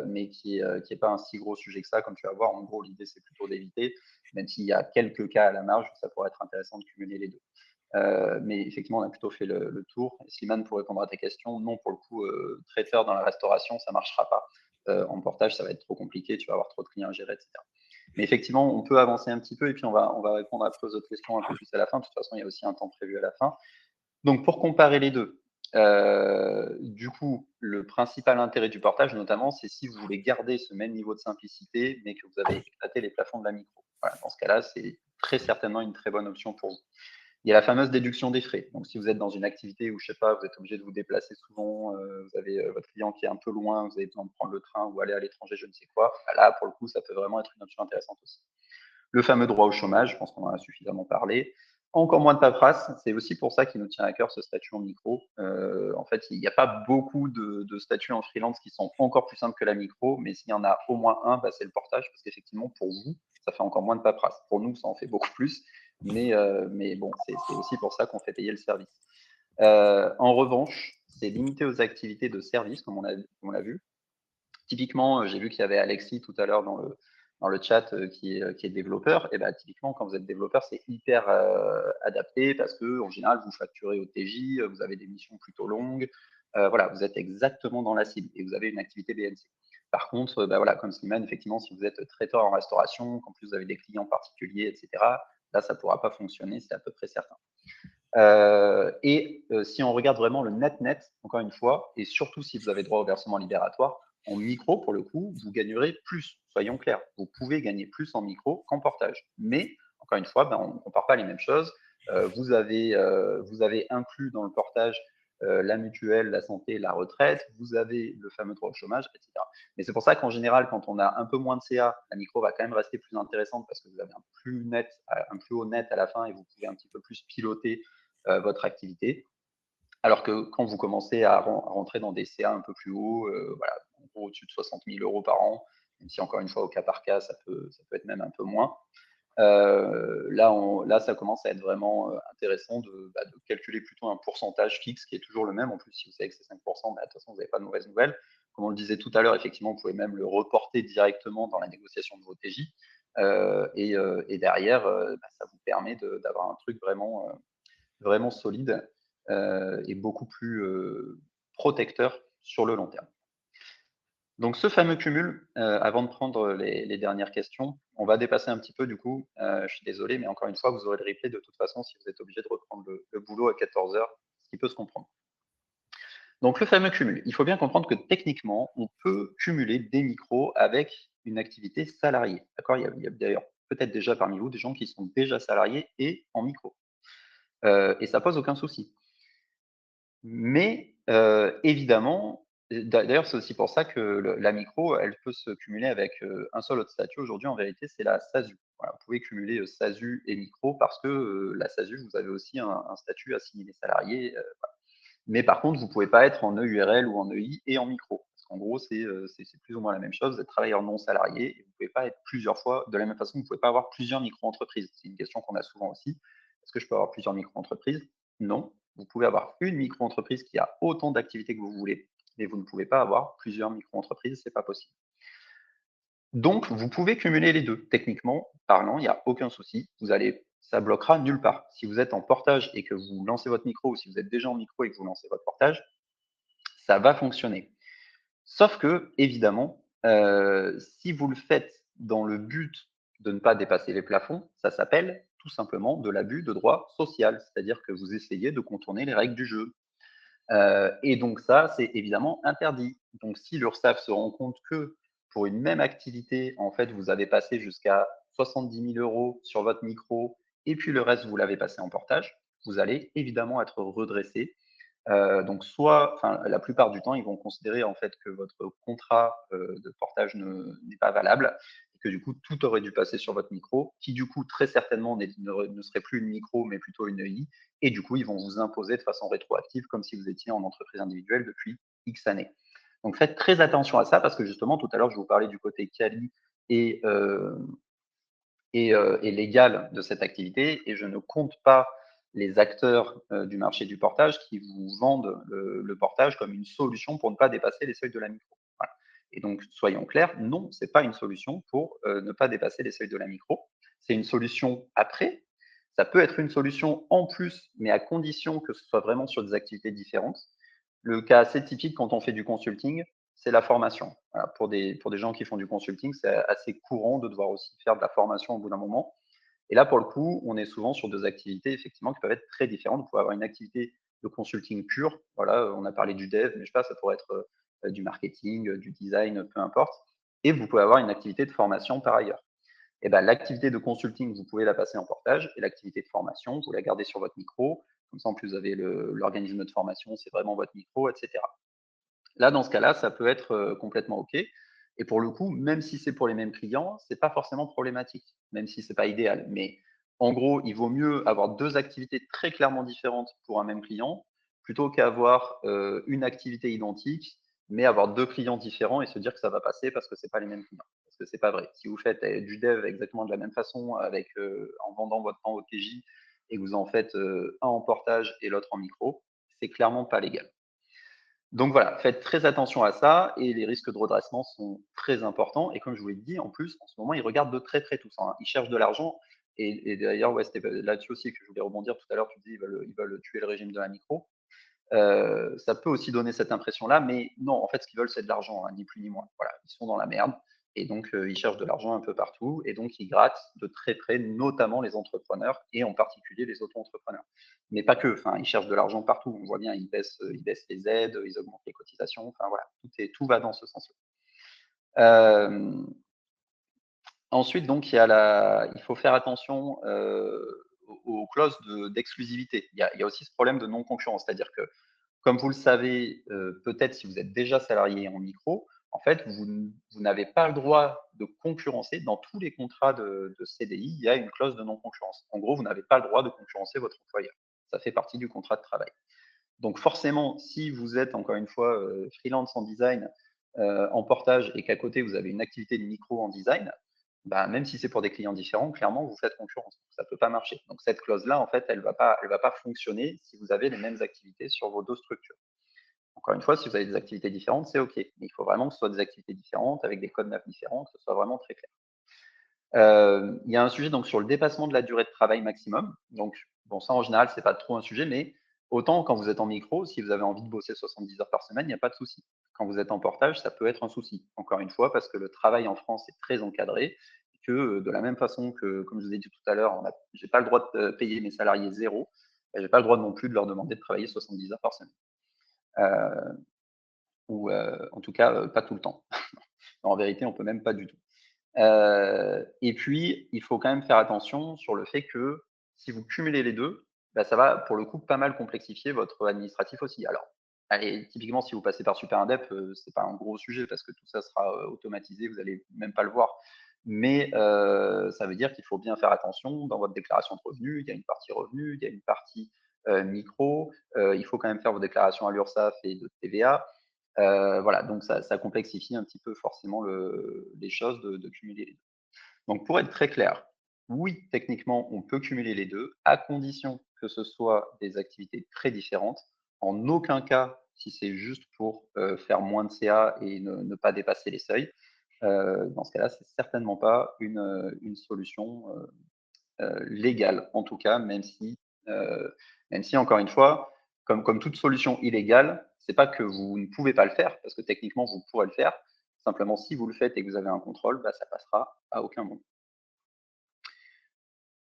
mais qui est pas un si gros sujet que ça, comme tu vas voir. En gros, l'idée, c'est plutôt d'éviter, même s'il y a quelques cas à la marge, ça pourrait être intéressant de cumuler les deux. Mais effectivement, on a plutôt fait le tour. Et Slimane, pour répondre à tes questions, non, pour le coup, traiteur dans la restauration, ça ne marchera pas. En portage, ça va être trop compliqué, tu vas avoir trop de clients à gérer, etc. Mais effectivement, on peut avancer un petit peu et puis on va répondre après aux autres questions un peu plus à la fin. De toute façon, il y a aussi un temps prévu à la fin. Donc, pour comparer les deux, du coup, le principal intérêt du portage, notamment, c'est si vous voulez garder ce même niveau de simplicité, mais que vous avez éclaté les plafonds de la micro. Voilà, dans ce cas-là, c'est très certainement une très bonne option pour vous. Il y a la fameuse déduction des frais. Donc, si vous êtes dans une activité où, je sais pas, vous êtes obligé de vous déplacer souvent, vous avez votre client qui est un peu loin, vous avez besoin de prendre le train ou aller à l'étranger, je ne sais quoi, bah là, pour le coup, ça peut vraiment être une option intéressante aussi. Le fameux droit au chômage, je pense qu'on en a suffisamment parlé. Encore moins de paperasse, c'est aussi pour ça qu'il nous tient à cœur ce statut en micro. En fait, il n'y a pas beaucoup de statuts en freelance qui sont encore plus simples que la micro, mais s'il y en a au moins un, bah, c'est le portage, parce qu'effectivement, pour vous, ça fait encore moins de paperasse. Pour nous, ça en fait beaucoup plus, mais bon, c'est aussi pour ça qu'on fait payer le service. En revanche, c'est limité aux activités de service, comme on l'a vu. Typiquement, j'ai vu qu'il y avait Alexis tout à l'heure dans le chat qui est développeur. Et bah, typiquement, quand vous êtes développeur, c'est hyper adapté parce que en général, vous facturez au TJ, vous avez des missions plutôt longues. Voilà, vous êtes exactement dans la cible et vous avez une activité BNC. Par contre, bah, voilà, comme Slimane, effectivement, si vous êtes traiteur en restauration, qu'en plus vous avez des clients particuliers, etc., là, ça ne pourra pas fonctionner, c'est à peu près certain. Si on regarde vraiment le net, encore une fois, et surtout si vous avez droit au versement libératoire, en micro, pour le coup, vous gagnerez plus, soyons clairs. Vous pouvez gagner plus en micro qu'en portage. Mais, encore une fois, ben, on ne compare pas les mêmes choses. Vous avez inclus dans le portage la mutuelle, la santé, la retraite, vous avez le fameux droit au chômage, etc. Mais c'est pour ça qu'en général, quand on a un peu moins de CA, la micro va quand même rester plus intéressante parce que vous avez un plus haut net à la fin et vous pouvez un petit peu plus piloter votre activité. Alors que quand vous commencez à rentrer dans des CA un peu plus hauts, voilà, en gros au-dessus de 60 000 euros par an, même si encore une fois au cas par cas, ça peut être même un peu moins. Là, ça commence à être vraiment intéressant de calculer plutôt un pourcentage fixe qui est toujours le même. En plus, si vous savez que c'est 5%, bah, de toute façon, vous n'avez pas de mauvaises nouvelles. Comme on le disait tout à l'heure, effectivement, vous pouvez même le reporter directement dans la négociation de vos TJ. Et derrière, bah, ça vous permet d'avoir un truc vraiment solide et beaucoup plus protecteur sur le long terme. Donc ce fameux cumul, avant de prendre les dernières questions, on va dépasser un petit peu du coup, je suis désolé, mais encore une fois, vous aurez le replay de toute façon si vous êtes obligé de reprendre le boulot à 14 heures, ce qui peut se comprendre. Donc le fameux cumul, il faut bien comprendre que techniquement, on peut cumuler des micros avec une activité salariée. D'accord? Il y a d'ailleurs peut-être déjà parmi vous des gens qui sont déjà salariés et en micro, et ça pose aucun souci. Mais, évidemment, d'ailleurs, c'est aussi pour ça que la micro, elle peut se cumuler avec, un seul autre statut aujourd'hui en vérité, c'est la SASU. Voilà, vous pouvez cumuler, SASU et micro parce que, la SASU, vous avez aussi un statut assimilé salarié, mais par contre, vous ne pouvez pas être en EURL ou en EI et en micro. Parce qu'en gros, c'est plus ou moins la même chose, vous êtes travailleur non salarié et vous ne pouvez pas être plusieurs fois de la même façon, vous ne pouvez pas avoir plusieurs micro-entreprises. C'est une question qu'on a souvent aussi. Est-ce que je peux avoir plusieurs micro-entreprises? Non. Vous pouvez avoir une micro-entreprise qui a autant d'activités que vous voulez, mais vous ne pouvez pas avoir plusieurs micro-entreprises, c'est pas possible. Donc, vous pouvez cumuler les deux. Techniquement parlant, il n'y a aucun souci. Ça bloquera nulle part. Si vous êtes en portage et que vous lancez votre micro, ou si vous êtes déjà en micro et que vous lancez votre portage, ça va fonctionner. Sauf que, évidemment, si vous le faites dans le but de ne pas dépasser les plafonds, ça s'appelle tout simplement de l'abus de droit social. C'est-à-dire que vous essayez de contourner les règles du jeu. Et donc ça, c'est évidemment interdit. Donc si l'URSSAF se rend compte que pour une même activité, en fait, vous avez passé jusqu'à 70 000 € sur votre micro et puis le reste, vous l'avez passé en portage, vous allez évidemment être redressé. Donc soit, enfin, la plupart du temps, ils vont considérer en fait que votre contrat de portage n'est pas valable et que du coup, tout aurait dû passer sur votre micro, qui du coup, très certainement, ne serait plus une micro, mais plutôt une EI. Et du coup, ils vont vous imposer de façon rétroactive, comme si vous étiez en entreprise individuelle depuis X années. Donc faites très attention à ça, parce que justement, tout à l'heure, je vous parlais du côté quali et, et légal de cette activité, et je ne compte pas les acteurs du marché du portage qui vous vendent le portage comme une solution pour ne pas dépasser les seuils de la micro. Voilà. Et donc, soyons clairs, non, ce n'est pas une solution pour ne pas dépasser les seuils de la micro. C'est une solution après. Ça peut être une solution en plus, mais à condition que ce soit vraiment sur des activités différentes. Le cas assez typique quand on fait du consulting, c'est la formation. Voilà, pour des gens qui font du consulting, c'est assez courant de devoir aussi faire de la formation au bout d'un moment. Et là, pour le coup, on est souvent sur deux activités effectivement qui peuvent être très différentes. Vous pouvez avoir une activité de consulting pure. Voilà, on a parlé du dev, mais je sais pas, ça pourrait être du marketing, du design, peu importe. Et vous pouvez avoir une activité de formation par ailleurs. Et ben, l'activité de consulting, vous pouvez la passer en portage, et l'activité de formation, vous la gardez sur votre micro. Comme ça, en plus, vous avez l'organisme de formation, c'est vraiment votre micro, etc. Là, dans ce cas-là, ça peut être complètement OK. Et pour le coup, même si c'est pour les mêmes clients, c'est pas forcément problématique, même si c'est pas idéal. Mais en gros, il vaut mieux avoir deux activités très clairement différentes pour un même client, plutôt qu'avoir une activité identique, mais avoir deux clients différents et se dire que ça va passer parce que c'est pas les mêmes clients. Parce que c'est pas vrai. Si vous faites du dev exactement de la même façon, avec en vendant votre temps au TJ, et que vous en faites un en portage et l'autre en micro, c'est clairement pas légal. Donc voilà, faites très attention à ça, et les risques de redressement sont très importants, et comme je vous l'ai dit, en plus, en ce moment, ils regardent de très près tout ça, hein. Ils cherchent de l'argent, et d'ailleurs, ouais, c'était là-dessus aussi que je voulais rebondir tout à l'heure. Tu dis ils veulent tuer le régime de la micro. Ça peut aussi donner cette impression-là, mais non, en fait, ce qu'ils veulent, c'est de l'argent, hein, ni plus ni moins. Voilà, ils sont dans la merde, et donc ils cherchent de l'argent un peu partout, et donc ils grattent de très près, notamment les entrepreneurs, et en particulier les auto-entrepreneurs. Mais pas que, enfin, ils cherchent de l'argent partout. On voit bien, ils baissent les aides, ils augmentent les cotisations, enfin voilà, tout va dans ce sens-là. Euh, Ensuite, donc, il faut faire attention aux clauses d'exclusivité. Il y a aussi ce problème de non-concurrence, c'est-à-dire que, comme vous le savez, peut-être si vous êtes déjà salarié en micro, en fait, vous n'avez pas le droit de concurrencer. Dans tous les contrats de CDI, il y a une clause de non-concurrence. En gros, vous n'avez pas le droit de concurrencer votre employeur. Ça fait partie du contrat de travail. Donc forcément, si vous êtes encore une fois freelance en design, en portage, et qu'à côté vous avez une activité de micro en design, bah, même si c'est pour des clients différents, clairement vous faites concurrence. Ça ne peut pas marcher. Donc cette clause-là, en fait, elle va pas fonctionner si vous avez les mêmes activités sur vos deux structures. Encore une fois, si vous avez des activités différentes, c'est OK. Mais il faut vraiment que ce soit des activités différentes, avec des codes NAF différents, que ce soit vraiment très clair. Il y a un sujet donc sur le dépassement de la durée de travail maximum. Donc, bon, ça en général, c'est pas trop un sujet, mais Autant quand vous êtes en micro, si vous avez envie de bosser 70 heures par semaine, il n'y a pas de souci. Quand vous êtes en portage, ça peut être un souci. Encore une fois, parce que le travail en France est très encadré, que de la même façon que, comme je vous ai dit tout à l'heure, j'ai pas le droit de payer mes salariés zéro, j'ai pas le droit non plus de leur demander de travailler 70 heures par semaine. Ou en tout cas, pas tout le temps. En vérité, on peut même pas du tout. Et puis, il faut quand même faire attention sur le fait que si vous cumulez les 2, bah, ça va pour le coup pas mal complexifier votre administratif aussi. Alors, allez, typiquement, si vous passez par SuperIndep, c'est pas un gros sujet parce que tout ça sera, automatisé, vous allez même pas le voir. Mais, ça veut dire qu'il faut bien faire attention dans votre déclaration de revenus. Il y a une partie revenus, il y a une partie, micro, il faut quand même faire vos déclarations à l'URSSAF et de TVA. Voilà, donc ça complexifie un petit peu forcément les choses de cumuler les 2. Donc pour être très clair, oui, techniquement, on peut cumuler les 2, à condition que ce soit des activités très différentes. En aucun cas, si c'est juste pour, faire moins de CA et ne pas dépasser les seuils, dans ce cas-là, c'est certainement pas une solution, légale, en tout cas, même si encore une fois, comme toute solution illégale, c'est pas que vous ne pouvez pas le faire, parce que techniquement, vous pourrez le faire. Simplement, si vous le faites et que vous avez un contrôle, bah, ça passera à aucun moment.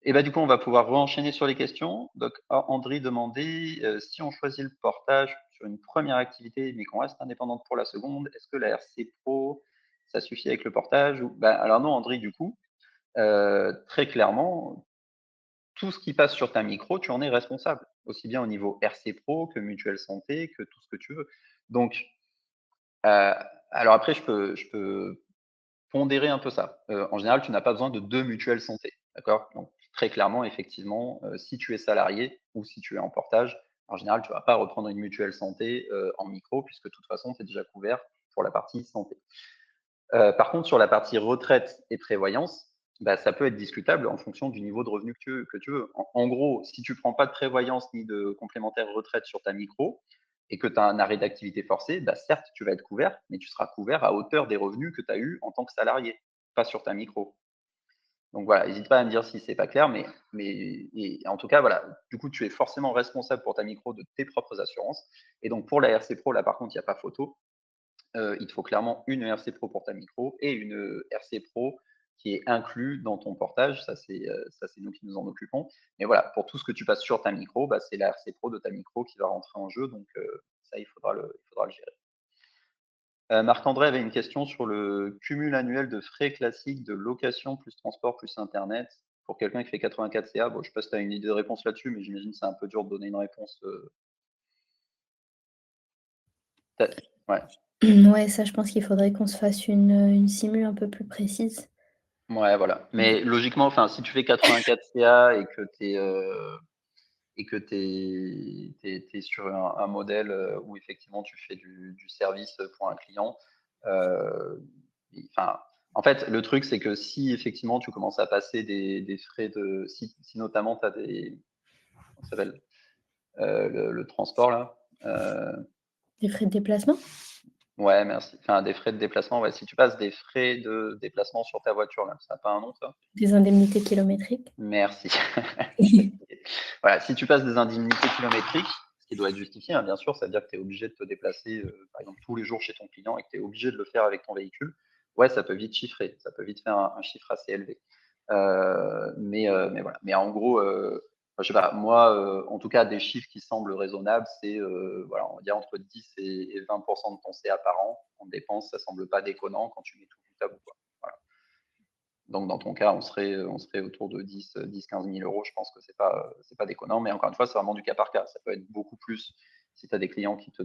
Et bah, du coup, on va pouvoir enchaîner sur les questions. Donc, André demandait, si on choisit le portage sur une première activité, mais qu'on reste indépendante pour la seconde, est-ce que la RC Pro, ça suffit avec le portage ou bah, alors non, André, du coup, très clairement, tout ce qui passe sur ta micro, tu en es responsable, aussi bien au niveau RC Pro que mutuelle santé, que tout ce que tu veux. Donc, heu, alors après je peux pondérer un peu ça. En général, tu n'as pas besoin de 2 mutuelles santé, d'accord? Donc très clairement, effectivement, si tu es salarié ou si tu es en portage, en général, tu vas pas reprendre une mutuelle santé, en micro puisque de toute façon, tu es déjà couvert pour la partie santé. Par contre, sur la partie retraite et prévoyance, bah, ça peut être discutable en fonction du niveau de revenu que tu veux. En gros, si tu prends pas de prévoyance ni de complémentaire retraite sur ta micro et que tu as un arrêt d'activité forcé, bah, certes, tu vas être couvert, mais tu seras couvert à hauteur des revenus que tu as eus en tant que salarié, pas sur ta micro. Donc voilà, n'hésite pas à me dire si c'est pas clair, mais et en tout cas, voilà, du coup, tu es forcément responsable pour ta micro de tes propres assurances et donc pour la RC Pro, là, par contre, il y a pas photo. Il te faut clairement une RC Pro pour ta micro et une RC Pro qui est inclus dans ton portage. Ça, c'est nous qui nous en occupons. Mais voilà, pour tout ce que tu passes sur ta micro, bah, c'est la RC Pro de ta micro qui va rentrer en jeu. Donc ça, il faudra le gérer. Marc-André avait une question sur le cumul annuel de frais classiques de location plus transport plus internet pour quelqu'un qui fait 84 CA. Bon, je sais pas si tu as une idée de réponse là-dessus, mais j'imagine que c'est un peu dur de donner une réponse. Ouais. Ouais, ça, je pense qu'il faudrait qu'on se fasse une simu un peu plus précise. Ouais, voilà. Mais logiquement, enfin, si tu fais 84 CA et que tu es sur un modèle, où effectivement tu fais du service, pour un client, enfin, en fait, le truc, c'est que si effectivement tu commences à passer des frais si notamment tu as des comment ça s'appelle? Le transport là, Des frais de déplacement? ouais, merci. Enfin, des frais de déplacement, ouais, si tu passes des frais de déplacement sur ta voiture là, ça a pas un nom ça? Des indemnités kilométriques? Merci. Voilà, si tu passes des indemnités kilométriques, ce qui doit être justifié, hein, bien sûr, ça veut dire que tu es obligé de te déplacer, par exemple, tous les jours chez ton client et que tu es obligé de le faire avec ton véhicule, ouais, ça peut vite chiffrer, ça peut vite faire un chiffre assez élevé. Mais voilà. Mais en gros, je sais pas, moi, en tout cas, des chiffres qui semblent raisonnables, c'est, voilà, on va dire entre 10 et 20 de ton CA par an en dépenses, ça semble pas déconnant quand tu mets tout bout à bout, quoi. Voilà. Donc dans ton cas, on serait autour de 10-15 000 euros. Je pense que c'est pas déconnant, mais encore une fois, c'est vraiment du cas par cas. Ça peut être beaucoup plus si tu as des clients qui te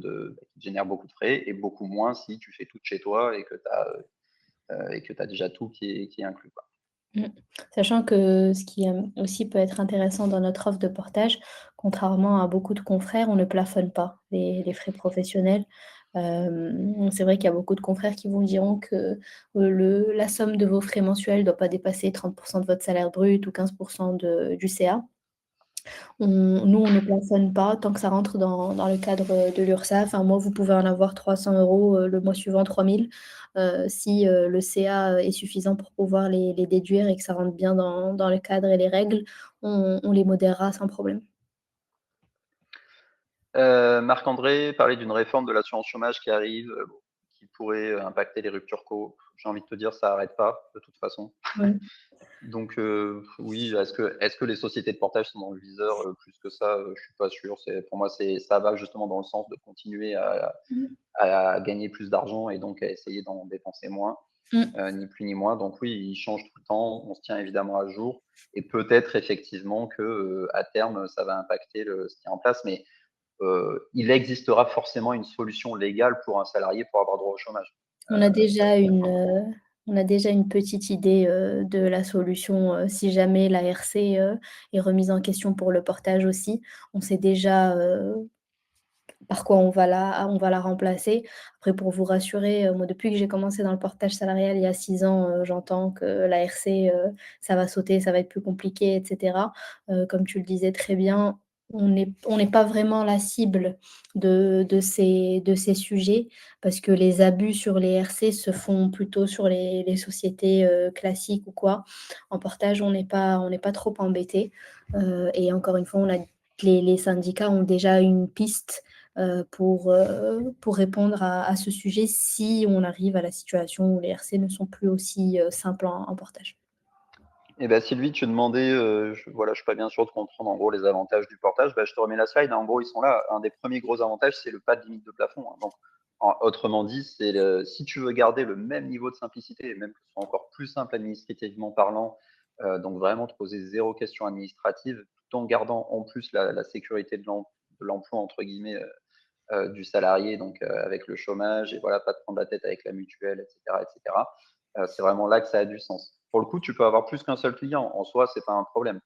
génèrent beaucoup de frais et beaucoup moins si tu fais tout de chez toi et que tu as déjà tout qui est inclus, quoi. Mmh. Sachant que ce qui, aussi peut être intéressant dans notre offre de portage, contrairement à beaucoup de confrères, on ne plafonne pas les frais professionnels. C'est vrai qu'il y a beaucoup de confrères qui vous diront que, la somme de vos frais mensuels ne doit pas dépasser 30 de votre salaire brut ou 15 du CA. Nous, on ne plafonne pas tant que ça rentre dans le cadre, de l'URSSAF. Un mois, vous pouvez en avoir 300 €, le mois suivant 3 000. Si, le CA est suffisant pour pouvoir les déduire et que ça rentre bien dans le cadre et les règles, on les modérera sans problème. Marc-André parlait d'une réforme de l'assurance chômage qui arrive, qui pourrait impacter les ruptures co. J'ai envie de te dire, ça n'arrête pas, de toute façon. Oui. Donc, oui, est-ce que les sociétés de portage sont dans le viseur plus que ça? Je suis pas sûr. Pour moi, ça va justement dans le sens de continuer Mmh. à gagner plus d'argent et donc à essayer d'en dépenser moins, Mmh. ni plus ni moins. Donc oui, ils changent tout le temps. On se tient évidemment à jour et peut-être effectivement que à terme, ça va impacter ce qui est en place. Mais il existera forcément une solution légale pour un salarié pour avoir droit au chômage. On a Ça, déjà je suis une, d'accord. on a déjà une petite idée, de la solution, si jamais la RC, est remise en question pour le portage aussi. On sait déjà, par quoi on va la remplacer. Après pour vous rassurer, moi depuis que j'ai commencé dans le portage salarial il y a 6 ans, j'entends que la RC, ça va sauter, ça va être plus compliqué et cetera. Comme tu le disais très bien, on n'est pas vraiment la cible de ces sujets parce que les abus sur les RC se font plutôt sur les sociétés, classiques ou quoi. En portage, on n'est pas trop embêtés, et encore une fois, les syndicats ont déjà une piste pour répondre à ce sujet si on arrive à la situation où les RC ne sont plus aussi simples en portage. Et ben Sylvie, tu demandais, voilà, je suis pas bien sûr de comprendre en gros les avantages du portage. Bah, je te remets la slide. En gros, ils sont là. Un des premiers gros avantages, c'est le pas de limite de plafond, hein. Donc, autrement dit, si tu veux garder le même niveau de simplicité et même que ce soit encore plus simple administrativement parlant, donc vraiment te poser zéro question administrative, tout en gardant en plus la sécurité de l'emploi entre guillemets du salarié, donc avec le chômage et voilà, pas te prendre la tête avec la mutuelle, etc., etc. C'est vraiment là que ça a du sens. Pour le coup, tu peux avoir plus qu'un seul client. En soi, c'est pas un problème.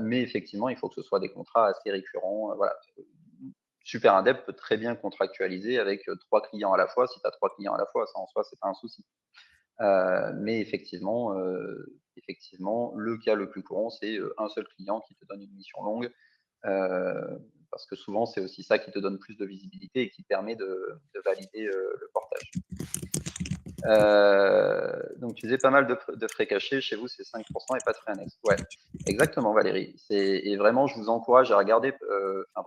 Mais effectivement, il faut que ce soit des contrats assez récurrents. Voilà. Super Indep peut très bien contractualiser avec 3 clients à la fois. Si tu as 3 clients à la fois, ça en soi, c'est pas un souci. Mais effectivement, le cas le plus courant, c'est un seul client qui te donne une mission longue, parce que souvent, c'est aussi ça qui te donne plus de visibilité et qui permet de valider le portage. Donc, tu disais pas mal de frais cachés. Chez vous, c'est 5% et pas de frais annexes. Ouais, exactement, Valérie. Et vraiment, je vous encourage à regarder,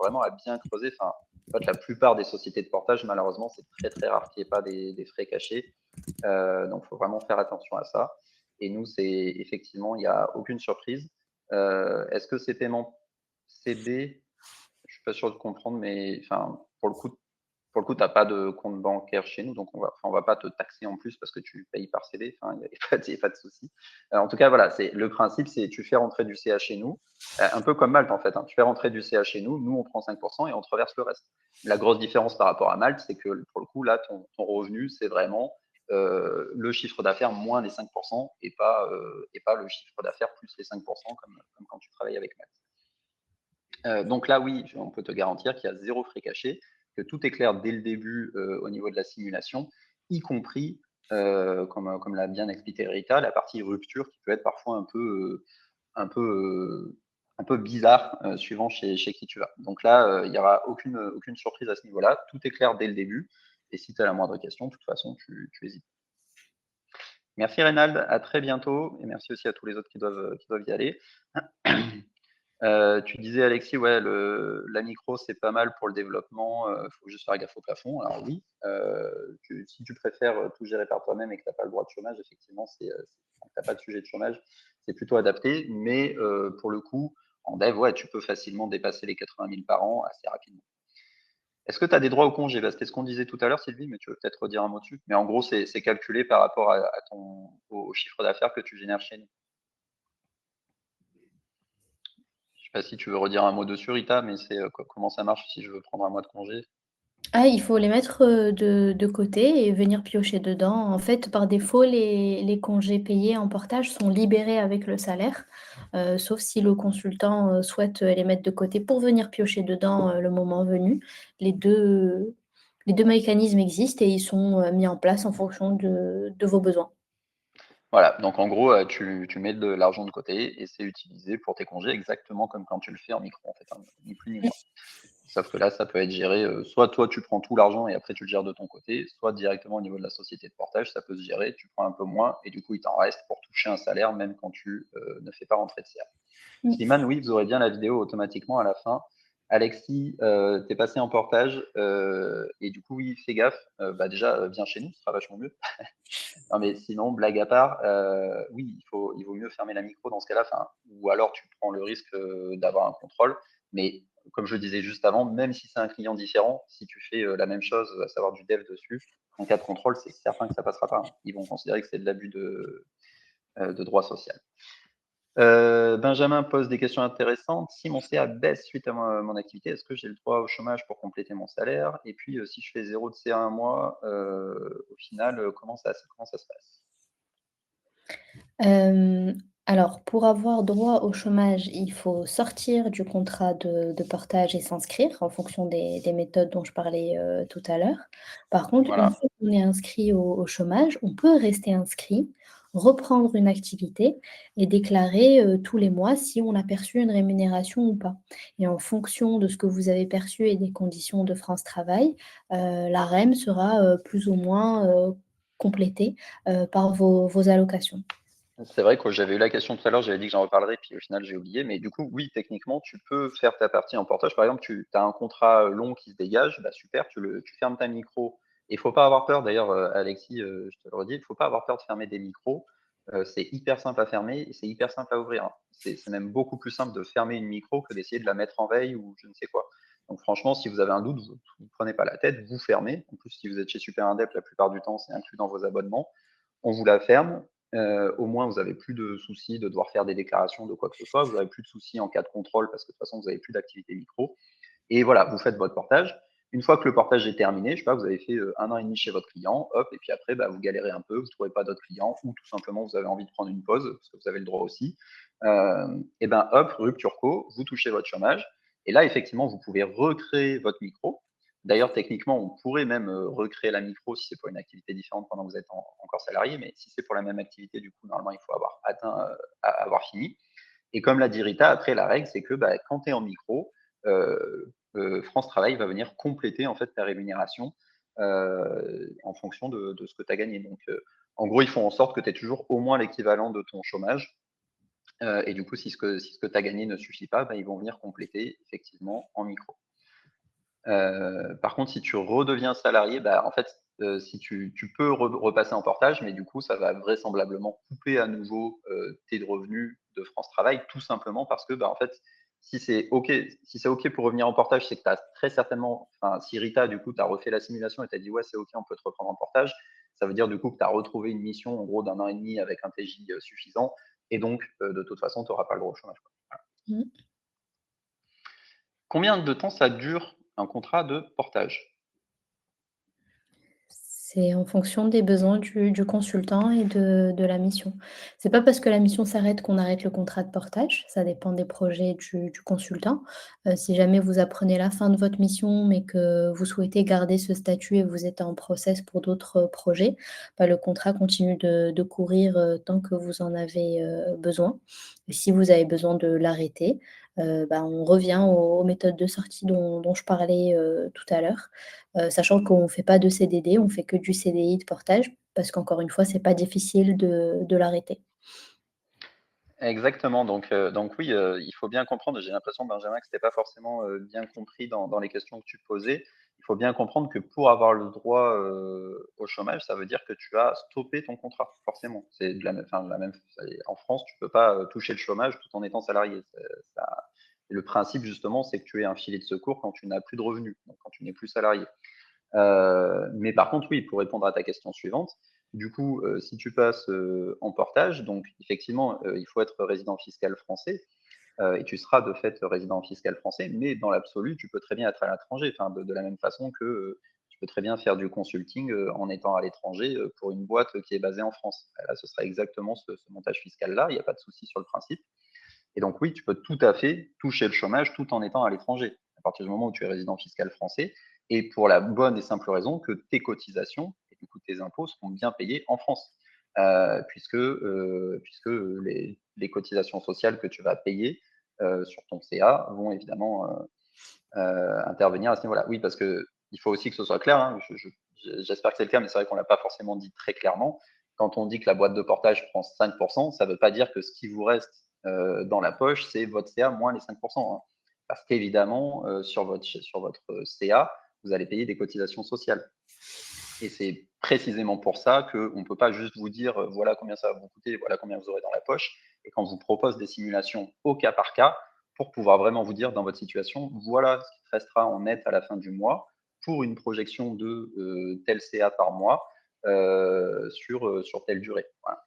vraiment à bien creuser. En fait, la plupart des sociétés de portage, malheureusement, c'est très très rare qu'il n'y ait pas des frais cachés. Donc, il faut vraiment faire attention à ça. Et nous, c'est effectivement, il n'y a aucune surprise. Est-ce que ces paiements CB, je suis pas sûr de comprendre, mais pour le coup, tu n'as pas de compte bancaire chez nous, donc on va pas te taxer en plus parce que tu payes par CB. Il n'y a pas de souci. En tout cas, voilà, le principe, c'est tu fais rentrer du CA chez nous, un peu comme Malte en fait, hein. Tu fais rentrer du CA chez nous, nous on prend 5% et on te reverse le reste. La grosse différence par rapport à Malte, c'est que pour le coup, là, ton revenu, c'est vraiment le chiffre d'affaires moins les 5% et pas le chiffre d'affaires plus les 5% comme quand tu travailles avec Malte. Donc là, oui, on peut te garantir qu'il y a zéro frais caché, que tout est clair dès le début au niveau de la simulation, y compris, comme l'a bien expliqué Rita, la partie rupture qui peut être parfois un peu, un peu bizarre suivant chez qui tu vas. Donc là, il n'y aura aucune surprise à ce niveau-là. Tout est clair dès le début. Et si tu as la moindre question, de toute façon, tu hésites. Merci Reynald, à très bientôt. Et merci aussi à tous les autres qui doivent y aller. Tu disais Alexis, ouais, la micro c'est pas mal pour le développement, faut juste faire gaffe au plafond. Alors oui, si tu préfères tout gérer par toi-même et que tu n'as pas le droit de chômage, effectivement, tu n'as pas de sujet de chômage, c'est plutôt adapté. Mais pour le coup, en dev, ouais, tu peux facilement dépasser les 80 000 par an assez rapidement. Est-ce que tu as des droits au congé? Bah, c'était ce qu'on disait tout à l'heure, Sylvie, mais tu veux peut-être redire un mot dessus. Mais en gros, c'est calculé par rapport au chiffre d'affaires que tu génères chez nous. Je sais pas si tu veux redire un mot dessus, Rita, mais c'est comment ça marche si je veux prendre un mois de congé? Ah, il faut les mettre, de côté et venir piocher dedans. En fait, par défaut, les congés payés en portage sont libérés avec le salaire, sauf si le consultant, souhaite, les mettre de côté pour venir piocher dedans, le moment venu. Les deux mécanismes existent et ils sont, mis en place en fonction de vos besoins. Voilà, donc en gros, tu mets de l'argent de côté et c'est utilisé pour tes congés exactement comme quand tu le fais en micro, en fait, hein, ni plus ni moins. Sauf que là, ça peut être géré, soit toi tu prends tout l'argent et après tu le gères de ton côté, soit directement au niveau de la société de portage, ça peut se gérer, tu prends un peu moins et du coup il t'en reste pour toucher un salaire même quand tu ne fais pas rentrer de CA. Mmh. Slimane, oui, vous aurez bien la vidéo automatiquement à la fin. Alexis, tu es passé en portage et du coup, oui, fais gaffe. Déjà, viens chez nous, ce sera vachement mieux. Non, mais sinon, blague à part, oui, il vaut mieux fermer la micro dans ce cas-là, ou alors tu prends le risque d'avoir un contrôle. Mais comme je le disais juste avant, même si c'est un client différent, si tu fais la même chose, à savoir du dev dessus, en cas de contrôle, c'est certain que ça passera pas, hein. Ils vont considérer que c'est de l'abus de droit social. Benjamin pose des questions intéressantes. Si mon CA baisse suite à mon activité, est-ce que j'ai le droit au chômage pour compléter mon salaire? Et puis, si je fais 0 de CA un mois, au final, comment ça se passe? Hem, alors pour avoir droit au chômage, il faut sortir du contrat de portage et s'inscrire en fonction des méthodes dont je parlais, tout à l'heure. Par contre, une Voilà. fois qu'on est inscrit au chômage, on peut rester inscrit, reprendre une activité et déclarer, tous les mois si on a perçu une rémunération ou pas. Et en fonction de ce que vous avez perçu et des conditions de France Travail, la REM sera, plus ou moins, complétée, par vos allocations. C'est vrai que j'avais eu la question tout à l'heure, j'avais dit que j'en reparlerais, puis au final j'ai oublié. Mais du coup, oui, techniquement, tu peux faire ta partie en portage. Par exemple, tu as un contrat long qui se dégage, bah super, tu fermes ta micro. Il faut pas avoir peur, d'ailleurs, Alexis, je te le redis, il faut pas avoir peur de fermer des micros. C'est hyper simple à fermer et c'est hyper simple à ouvrir, hein. C'est même beaucoup plus simple de fermer une micro que d'essayer de la mettre en veille ou je ne sais quoi. Donc franchement, si vous avez un doute, vous prenez pas la tête, vous fermez. En plus, si vous êtes chez Super Indep, la plupart du temps, c'est inclus dans vos abonnements. On vous la ferme. Au moins, vous n'avez plus de soucis de devoir faire des déclarations de quoi que ce soit. Vous n'avez plus de soucis en cas de contrôle parce que de toute façon, vous n'avez plus d'activité micro. Et voilà, vous faites votre portage. Une fois que le portage est terminé, je sais pas, vous avez fait 1 an et demi chez votre client, hop, et puis après, vous galérez un peu, vous ne trouvez pas d'autres clients, ou tout simplement, vous avez envie de prendre une pause, parce que vous avez le droit aussi. Et ben hop, rupture co, vous touchez votre chômage. Et là, effectivement, vous pouvez recréer votre micro. D'ailleurs, techniquement, on pourrait même recréer la micro si c'est pour une activité différente pendant que vous êtes encore salarié, mais si c'est pour la même activité, du coup, normalement, il faut avoir atteint, avoir fini. Et comme l'a dit Rita, après, la règle, c'est que quand tu es en micro, France Travail va venir compléter en fait ta rémunération en fonction de ce que tu as gagné. Donc, en gros, ils font en sorte que tu aies toujours au moins l'équivalent de ton chômage. Et du coup, si ce que tu as gagné ne suffit pas, ils vont venir compléter effectivement en micro. Par contre, si tu redeviens salarié, en fait, si tu peux repasser en portage, mais du coup, ça va vraisemblablement couper à nouveau tes revenus de France Travail, tout simplement parce que, en fait, si c'est OK pour revenir en portage, c'est que tu as très certainement, enfin, si Rita, du coup, tu as refait la simulation et tu as dit, ouais, c'est OK, on peut te reprendre en portage, ça veut dire, du coup, que tu as retrouvé une mission, en gros, d'1 an et demi avec un TJ suffisant. Et donc, de toute façon, tu n'auras pas le droit au chômage, quoi. Mmh. Combien de temps ça dure un contrat de portage? C'est en fonction des besoins du consultant et de la mission. C'est pas parce que la mission s'arrête qu'on arrête le contrat de portage, ça dépend des projets du consultant. Si jamais vous apprenez la fin de votre mission, mais que vous souhaitez garder ce statut et vous êtes en process pour d'autres projets, le contrat continue de courir, tant que vous en avez, besoin. Et si vous avez besoin de l'arrêter, on revient aux méthodes de sortie dont je parlais, tout à l'heure. Sachant qu'on ne fait pas de CDD, on fait que du CDI de portage parce qu'encore une fois, c'est pas difficile de l'arrêter. Exactement, donc oui, il faut bien comprendre, j'ai l'impression, Benjamin, que c'était pas forcément, bien compris dans les questions que tu posais. Il faut bien comprendre que pour avoir le droit, au chômage, ça veut dire que tu as stoppé ton contrat, forcément. C'est de la même enfin, de la même en France, tu peux pas, toucher le chômage tout en étant salarié. C'est ça le principe justement, c'est que tu aies un filet de secours quand tu n'as plus de revenus, donc quand tu n'es plus salarié. Mais par contre, oui, pour répondre à ta question suivante, du coup, si tu passes en portage, donc effectivement, il faut être résident fiscal français et tu seras de fait résident fiscal français, mais dans l'absolu, tu peux très bien être à l'étranger, enfin, de la même façon que tu peux très bien faire du consulting en étant à l'étranger pour une boîte qui est basée en France. Là, ce sera exactement ce montage fiscal-là, il n'y a pas de souci sur le principe. Et donc oui, tu peux tout à fait toucher le chômage tout en étant à l'étranger, à partir du moment où tu es résident fiscal français, et pour la bonne et simple raison que tes cotisations et du coup tes impôts seront bien payés en France, puisque les cotisations sociales que tu vas payer sur ton CA vont évidemment intervenir à ce niveau-là. Oui, parce que il faut aussi que ce soit clair, hein, j'espère que c'est le cas, mais c'est vrai qu'on l'a pas forcément dit très clairement. Quand on dit que la boîte de portage prend 5%, ça ne veut pas dire que ce qui vous reste dans la poche, c'est votre CA moins les 5%, hein. Parce qu'évidemment, sur votre CA, vous allez payer des cotisations sociales. Et c'est précisément pour ça qu'on ne peut pas juste vous dire voilà combien ça va vous coûter, voilà combien vous aurez dans la poche. Et quand on vous propose des simulations au cas par cas, pour pouvoir vraiment vous dire dans votre situation, voilà ce qui restera en net à la fin du mois pour une projection de tel CA par mois sur telle durée. Voilà.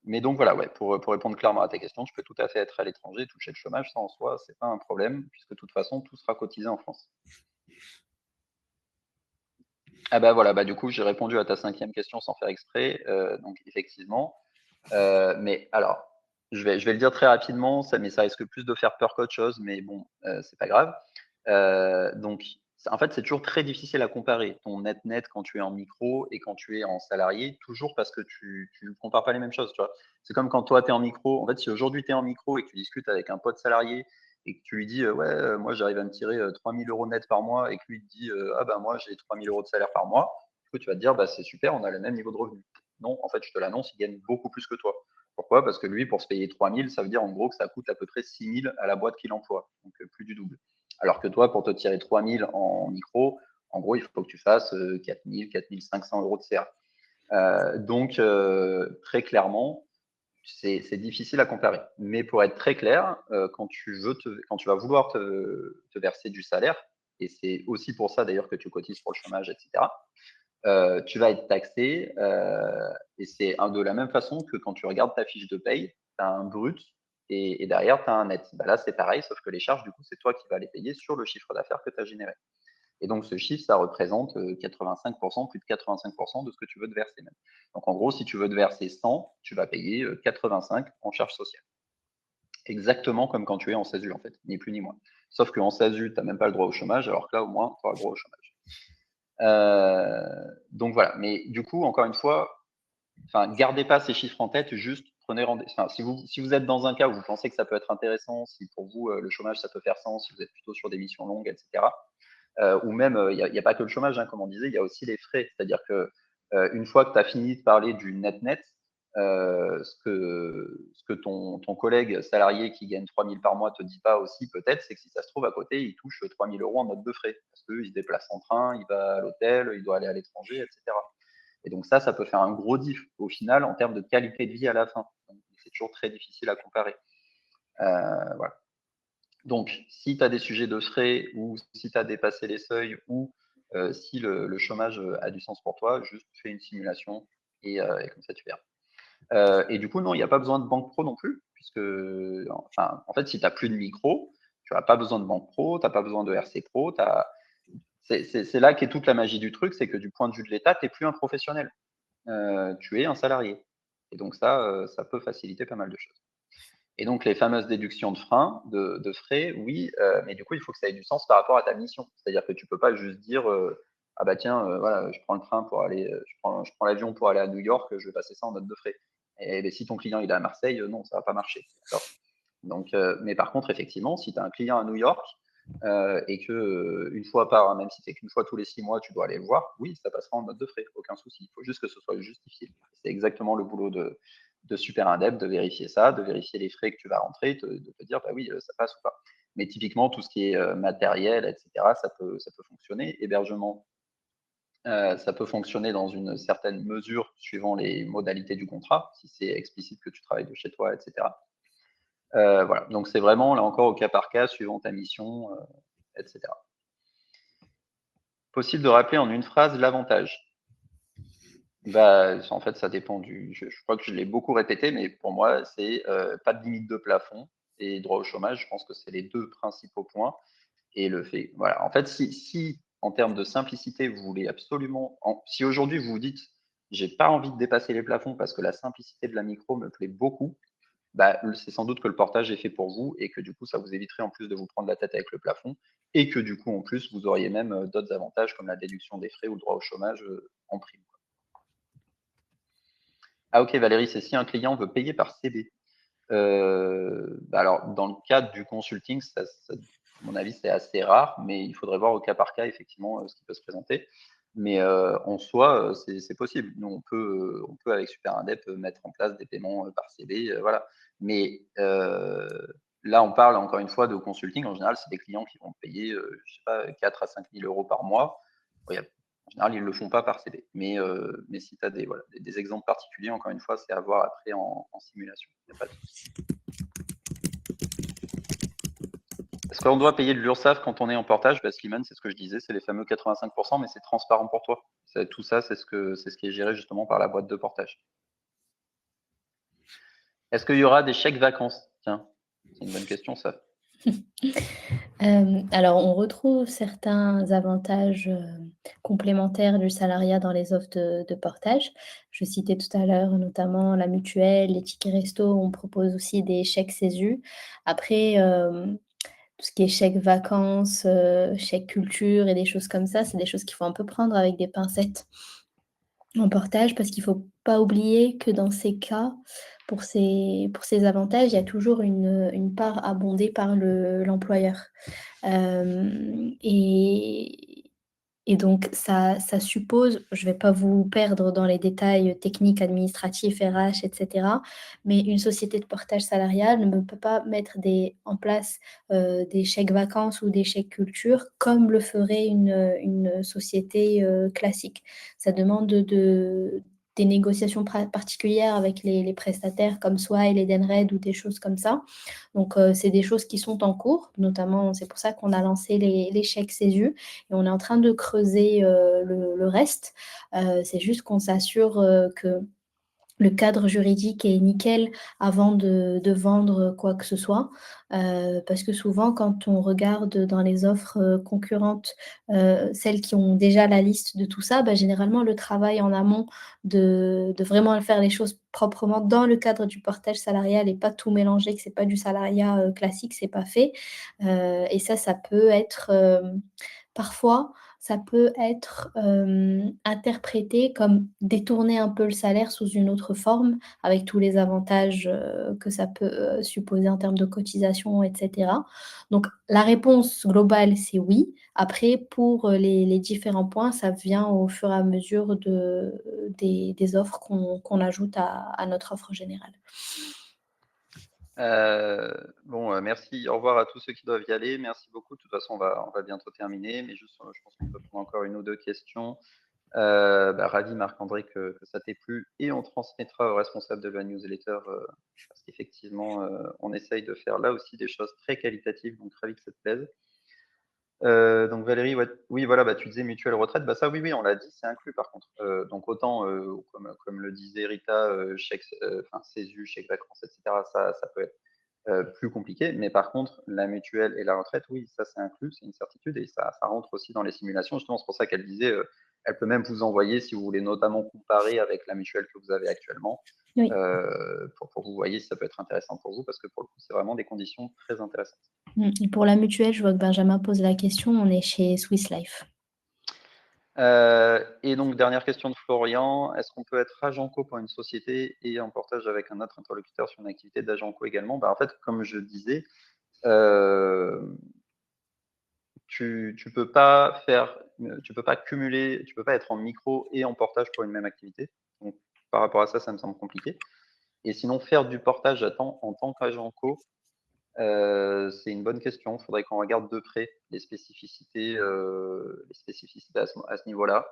Mais donc voilà, ouais, pour répondre clairement à ta question, tu peux tout à fait être à l'étranger, toucher le chômage, ça en soi, c'est pas un problème, puisque de toute façon, tout sera cotisé en France. Ah bah voilà, bah du coup, j'ai répondu à ta 5e question sans faire exprès. Donc effectivement, mais alors, je vais le dire très rapidement, mais ça risque plus de faire peur qu'autre chose, mais bon, c'est pas grave. Donc, en fait, c'est toujours très difficile à comparer ton net quand tu es en micro et quand tu es en salarié, toujours parce que tu ne compares pas les mêmes choses, tu vois. C'est comme quand toi, tu es en micro. En fait, si aujourd'hui tu es en micro et que tu discutes avec un pote salarié et que tu lui dis ouais, moi j'arrive à me tirer 3 000 € net par mois et que lui te dit ah ben moi j'ai 3 000 € de salaire par mois, du coup tu vas te dire bah c'est super, on a le même niveau de revenu. Non, en fait, je te l'annonce, il gagne beaucoup plus que toi. Pourquoi? Parce que lui, pour se payer 3 000, ça veut dire en gros que ça coûte à peu près 6 000 à la boîte qu'il emploie, donc plus du double. Alors que toi, pour te tirer 3 000 en micro, en gros, il faut que tu fasses 4 000, 4 500 € de CA. Donc, très clairement, c'est difficile à comparer. Mais pour être très clair, quand tu vas vouloir te verser du salaire, et c'est aussi pour ça d'ailleurs que tu cotises pour le chômage, etc., tu vas être taxé, et c'est de la même façon que quand tu regardes ta fiche de paye, tu as un brut et derrière, tu as un net. Bah là, c'est pareil, sauf que les charges, du coup, c'est toi qui vas les payer sur le chiffre d'affaires que tu as généré. Et donc, ce chiffre, ça représente 85%, plus de 85% de ce que tu veux te verser même. Donc, en gros, si tu veux te verser 100, tu vas payer 85 en charges sociales. Exactement comme quand tu es en SASU, en fait, ni plus ni moins. Sauf qu'en SASU, tu n'as même pas le droit au chômage, alors que là, au moins, tu auras le droit au chômage. Donc voilà. Mais du coup, encore une fois, gardez pas ces chiffres en tête, juste prenez rendez-vous. Si vous êtes dans un cas où vous pensez que ça peut être intéressant, si pour vous le chômage ça peut faire sens, si vous êtes plutôt sur des missions longues, etc. Ou même, il n'y a pas que le chômage, hein, comme on disait, il y a aussi les frais. C'est-à-dire que une fois que tu as fini de parler du net-net, ce que ton collègue salarié qui gagne 3 000 par mois te dit pas aussi, peut-être, c'est que si ça se trouve à côté, il touche 3 000 € en note de frais. Parce qu'il se déplace en train, il va à l'hôtel, il doit aller à l'étranger, etc. Et donc ça peut faire un gros diff au final en termes de qualité de vie à la fin. C'est toujours très difficile à comparer. Voilà. Donc, si tu as des sujets de frais ou si tu as dépassé les seuils ou si le chômage a du sens pour toi, juste fais une simulation et comme ça tu verras. Et du coup, non, il n'y a pas besoin de banque pro non plus, puisque en fait, si tu n'as plus de micro, tu n'as pas besoin de banque pro, tu n'as pas besoin de RC pro. C'est là qu'est toute la magie du truc, c'est que du point de vue de l'État, tu n'es plus un professionnel. Tu es un salarié. Et donc ça peut faciliter pas mal de choses. Et donc, les fameuses déductions de frais, oui, mais du coup, il faut que ça ait du sens par rapport à ta mission. C'est-à-dire que tu peux pas juste dire, ah bah tiens, voilà, je prends le train pour aller, je prends l'avion pour aller à New York, je vais passer ça en note de frais. Et si ton client il est à Marseille, non, ça va pas marcher. Donc, mais par contre, effectivement, si tu as un client à New York et que une fois même si c'est qu'une fois tous les 6 mois, tu dois aller le voir, oui, ça passera en note de frais, aucun souci. Il faut juste que ce soit justifié. C'est exactement le boulot de Super Indep, de vérifier ça, de vérifier les frais que tu vas rentrer, de te dire, bah oui, ça passe ou pas. Mais typiquement, tout ce qui est matériel, etc., ça peut fonctionner. Hébergement, ça peut fonctionner dans une certaine mesure suivant les modalités du contrat, si c'est explicite que tu travailles de chez toi, etc. Voilà, donc c'est vraiment là encore au cas par cas, suivant ta mission, etc. Possible de rappeler en une phrase l'avantage? Bah, en fait, ça dépend je crois que je l'ai beaucoup répété, mais pour moi, c'est pas de limite de plafond et droit au chômage. Je pense que c'est les 2 principaux points et le fait voilà, en fait, si en termes de simplicité, vous voulez absolument si aujourd'hui vous vous dites: «J'ai pas envie de dépasser les plafonds parce que la simplicité de la micro me plaît beaucoup», bah, c'est sans doute que le portage est fait pour vous et que du coup, ça vous éviterait en plus de vous prendre la tête avec le plafond et que du coup, en plus, vous auriez même d'autres avantages comme la déduction des frais ou le droit au chômage en prime. Ah ok, Valérie, c'est si un client veut payer par CB. Bah alors, dans le cadre du consulting, à mon avis, c'est assez rare, mais il faudrait voir au cas par cas, effectivement, ce qui peut se présenter. Mais en soi, c'est possible. Nous, on peut avec Super Indep mettre en place des paiements par CB. Voilà. Mais là, on parle encore une fois de consulting. En général, c'est des clients qui vont payer, je sais pas, 4 à 5 000 euros par mois. Bon, en général, ils ne le font pas par CD. Mais si tu as des exemples particuliers, encore une fois, c'est à voir après en simulation. Il n'y a pas de souci. Est-ce qu'on doit payer de l'URSSAF quand on est en portage? Slimane, c'est ce que je disais, c'est les fameux 85%, mais c'est transparent pour toi. Tout ça, c'est ce qui est géré justement par la boîte de portage. Est-ce qu'il y aura des chèques vacances? Tiens, c'est une bonne question, ça. Alors on retrouve certains avantages, complémentaires du salariat dans les offres de portage. Je citais tout à l'heure notamment la mutuelle, les tickets resto, on propose aussi des chèques CESU. Après, tout ce qui est chèque vacances, chèque culture et des choses comme ça, c'est des choses qu'il faut un peu prendre avec des pincettes en portage parce qu'il faut pas oublier que dans ces cas, pour ces avantages, il y a toujours une part abondée par l'employeur. Hem et donc ça suppose, je vais pas vous perdre dans les détails techniques, administratifs, RH et cetera, mais une société de portage salarial ne peut pas mettre en place, des chèques vacances ou des chèques culture comme le ferait une société, classique. Ça demande des négociations particulières avec les prestataires comme Swile, Edenred ou des choses comme ça. Donc, c'est des choses qui sont en cours, notamment, c'est pour ça qu'on a lancé les chèques CESU et on est en train de creuser le reste. C'est juste qu'on s'assure que le cadre juridique est nickel avant de vendre quoi que ce soit. Parce que souvent, quand on regarde dans les offres concurrentes, celles qui ont déjà la liste de tout ça, bah, généralement, le travail en amont de vraiment faire les choses proprement dans le cadre du portage salarial et pas tout mélanger, que c'est pas du salariat classique, c'est pas fait. Et ça peut être parfois, ça peut être interprété comme détourner un peu le salaire sous une autre forme, avec tous les avantages que ça peut supposer en termes de cotisation, et cetera. Donc la réponse globale, c'est oui. Après, pour les différents points, ça vient au fur et à mesure des offres qu'on ajoute à notre offre générale. Bon, merci. Au revoir à tous ceux qui doivent y aller. Merci beaucoup. De toute façon, on va bientôt terminer, mais juste, je pense qu'on peut prendre encore une ou deux questions. Ravi Marc-André que ça t'ait plu et on transmettra au responsable de la newsletter, parce qu'effectivement, on essaye de faire là aussi des choses très qualitatives, donc ravi que ça te plaise. Donc Valérie, ouais, oui, voilà, tu disais mutuelle retraite, ça oui, on l'a dit, c'est inclus par contre. Donc autant, comme le disait Rita, chèque, enfin CESU, chèque vacances, et cetera, ça peut être plus compliqué. Mais par contre, la mutuelle et la retraite, oui, ça c'est inclus, c'est une certitude et ça rentre aussi dans les simulations. Justement, c'est pour ça qu'elle disait, elle peut même vous envoyer, si vous voulez notamment comparer avec la mutuelle que vous avez actuellement, Oui. pour que vous voyez si ça peut être intéressant pour vous, parce que pour le coup, c'est vraiment des conditions très intéressantes. Et pour la mutuelle, je vois que Benjamin pose la question, on est chez Swiss Life. Et donc, dernière question de Florian, est-ce qu'on peut être agent co pour une société et en portage avec un autre interlocuteur sur une activité d'agent co également? En fait, comme je disais, tu peux pas cumuler, tu peux pas être en micro et en portage pour une même activité. Donc, par rapport à ça, ça me semble compliqué. Et sinon, faire du portage en tant qu'agent co, c'est une bonne question. Il faudrait qu'on regarde de près les spécificités à ce niveau-là.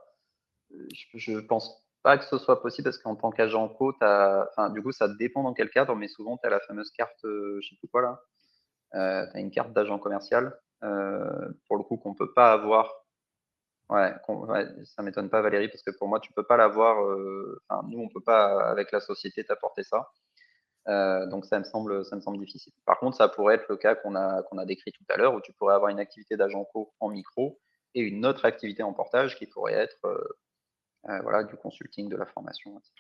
Je pense pas que ce soit possible parce qu'en tant qu'agent co, enfin, du coup, ça dépend dans quel cadre, mais souvent, tu as la fameuse carte, je sais plus quoi là, tu as une carte d'agent commercial, pour le coup, qu'on peut pas avoir. Ouais, ouais, ça m'étonne pas Valérie, parce que pour moi, tu peux pas l'avoir, enfin, nous, on peut pas, avec la société, t'apporter ça. Donc ça me semble difficile. Par contre, ça pourrait être le cas qu'on a décrit tout à l'heure, où tu pourrais avoir une activité d'agent co en micro et une autre activité en portage qui pourrait être voilà, du consulting, de la formation, etc.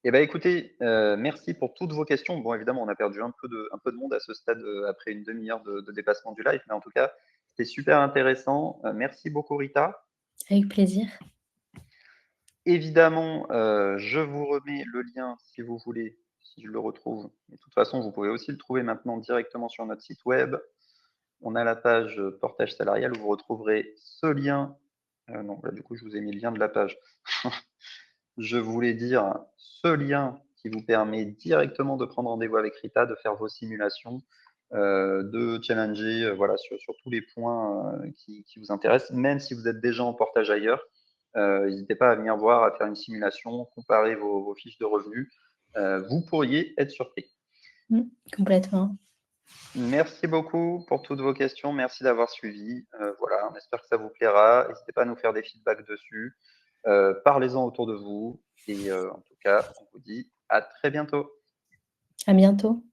Eh ben, écoutez, merci pour toutes vos questions. Bon, évidemment, on a perdu un peu de monde à ce stade, après une demi-heure de dépassement du live, mais en tout cas, c'était super intéressant. Merci beaucoup, Rita. Avec plaisir. Évidemment, je vous remets le lien si vous voulez, si je le retrouve. Mais de toute façon, vous pouvez aussi le trouver maintenant directement sur notre site web. On a la page portage salarial où vous retrouverez ce lien. Non, là, du coup, je vous ai mis le lien de la page. Je voulais dire ce lien qui vous permet directement de prendre rendez-vous avec Rita, de faire vos simulations, de challenger voilà, sur tous les points qui vous intéressent, même si vous êtes déjà en portage ailleurs. N'hésitez pas à venir voir, à faire une simulation, comparer vos fiches de revenus. Vous pourriez être surpris. Complètement. Merci beaucoup pour toutes vos questions. Merci d'avoir suivi. Voilà, on espère que ça vous plaira. N'hésitez pas à nous faire des feedbacks dessus. Parlez-en autour de vous. Et en tout cas, on vous dit à très bientôt. À bientôt.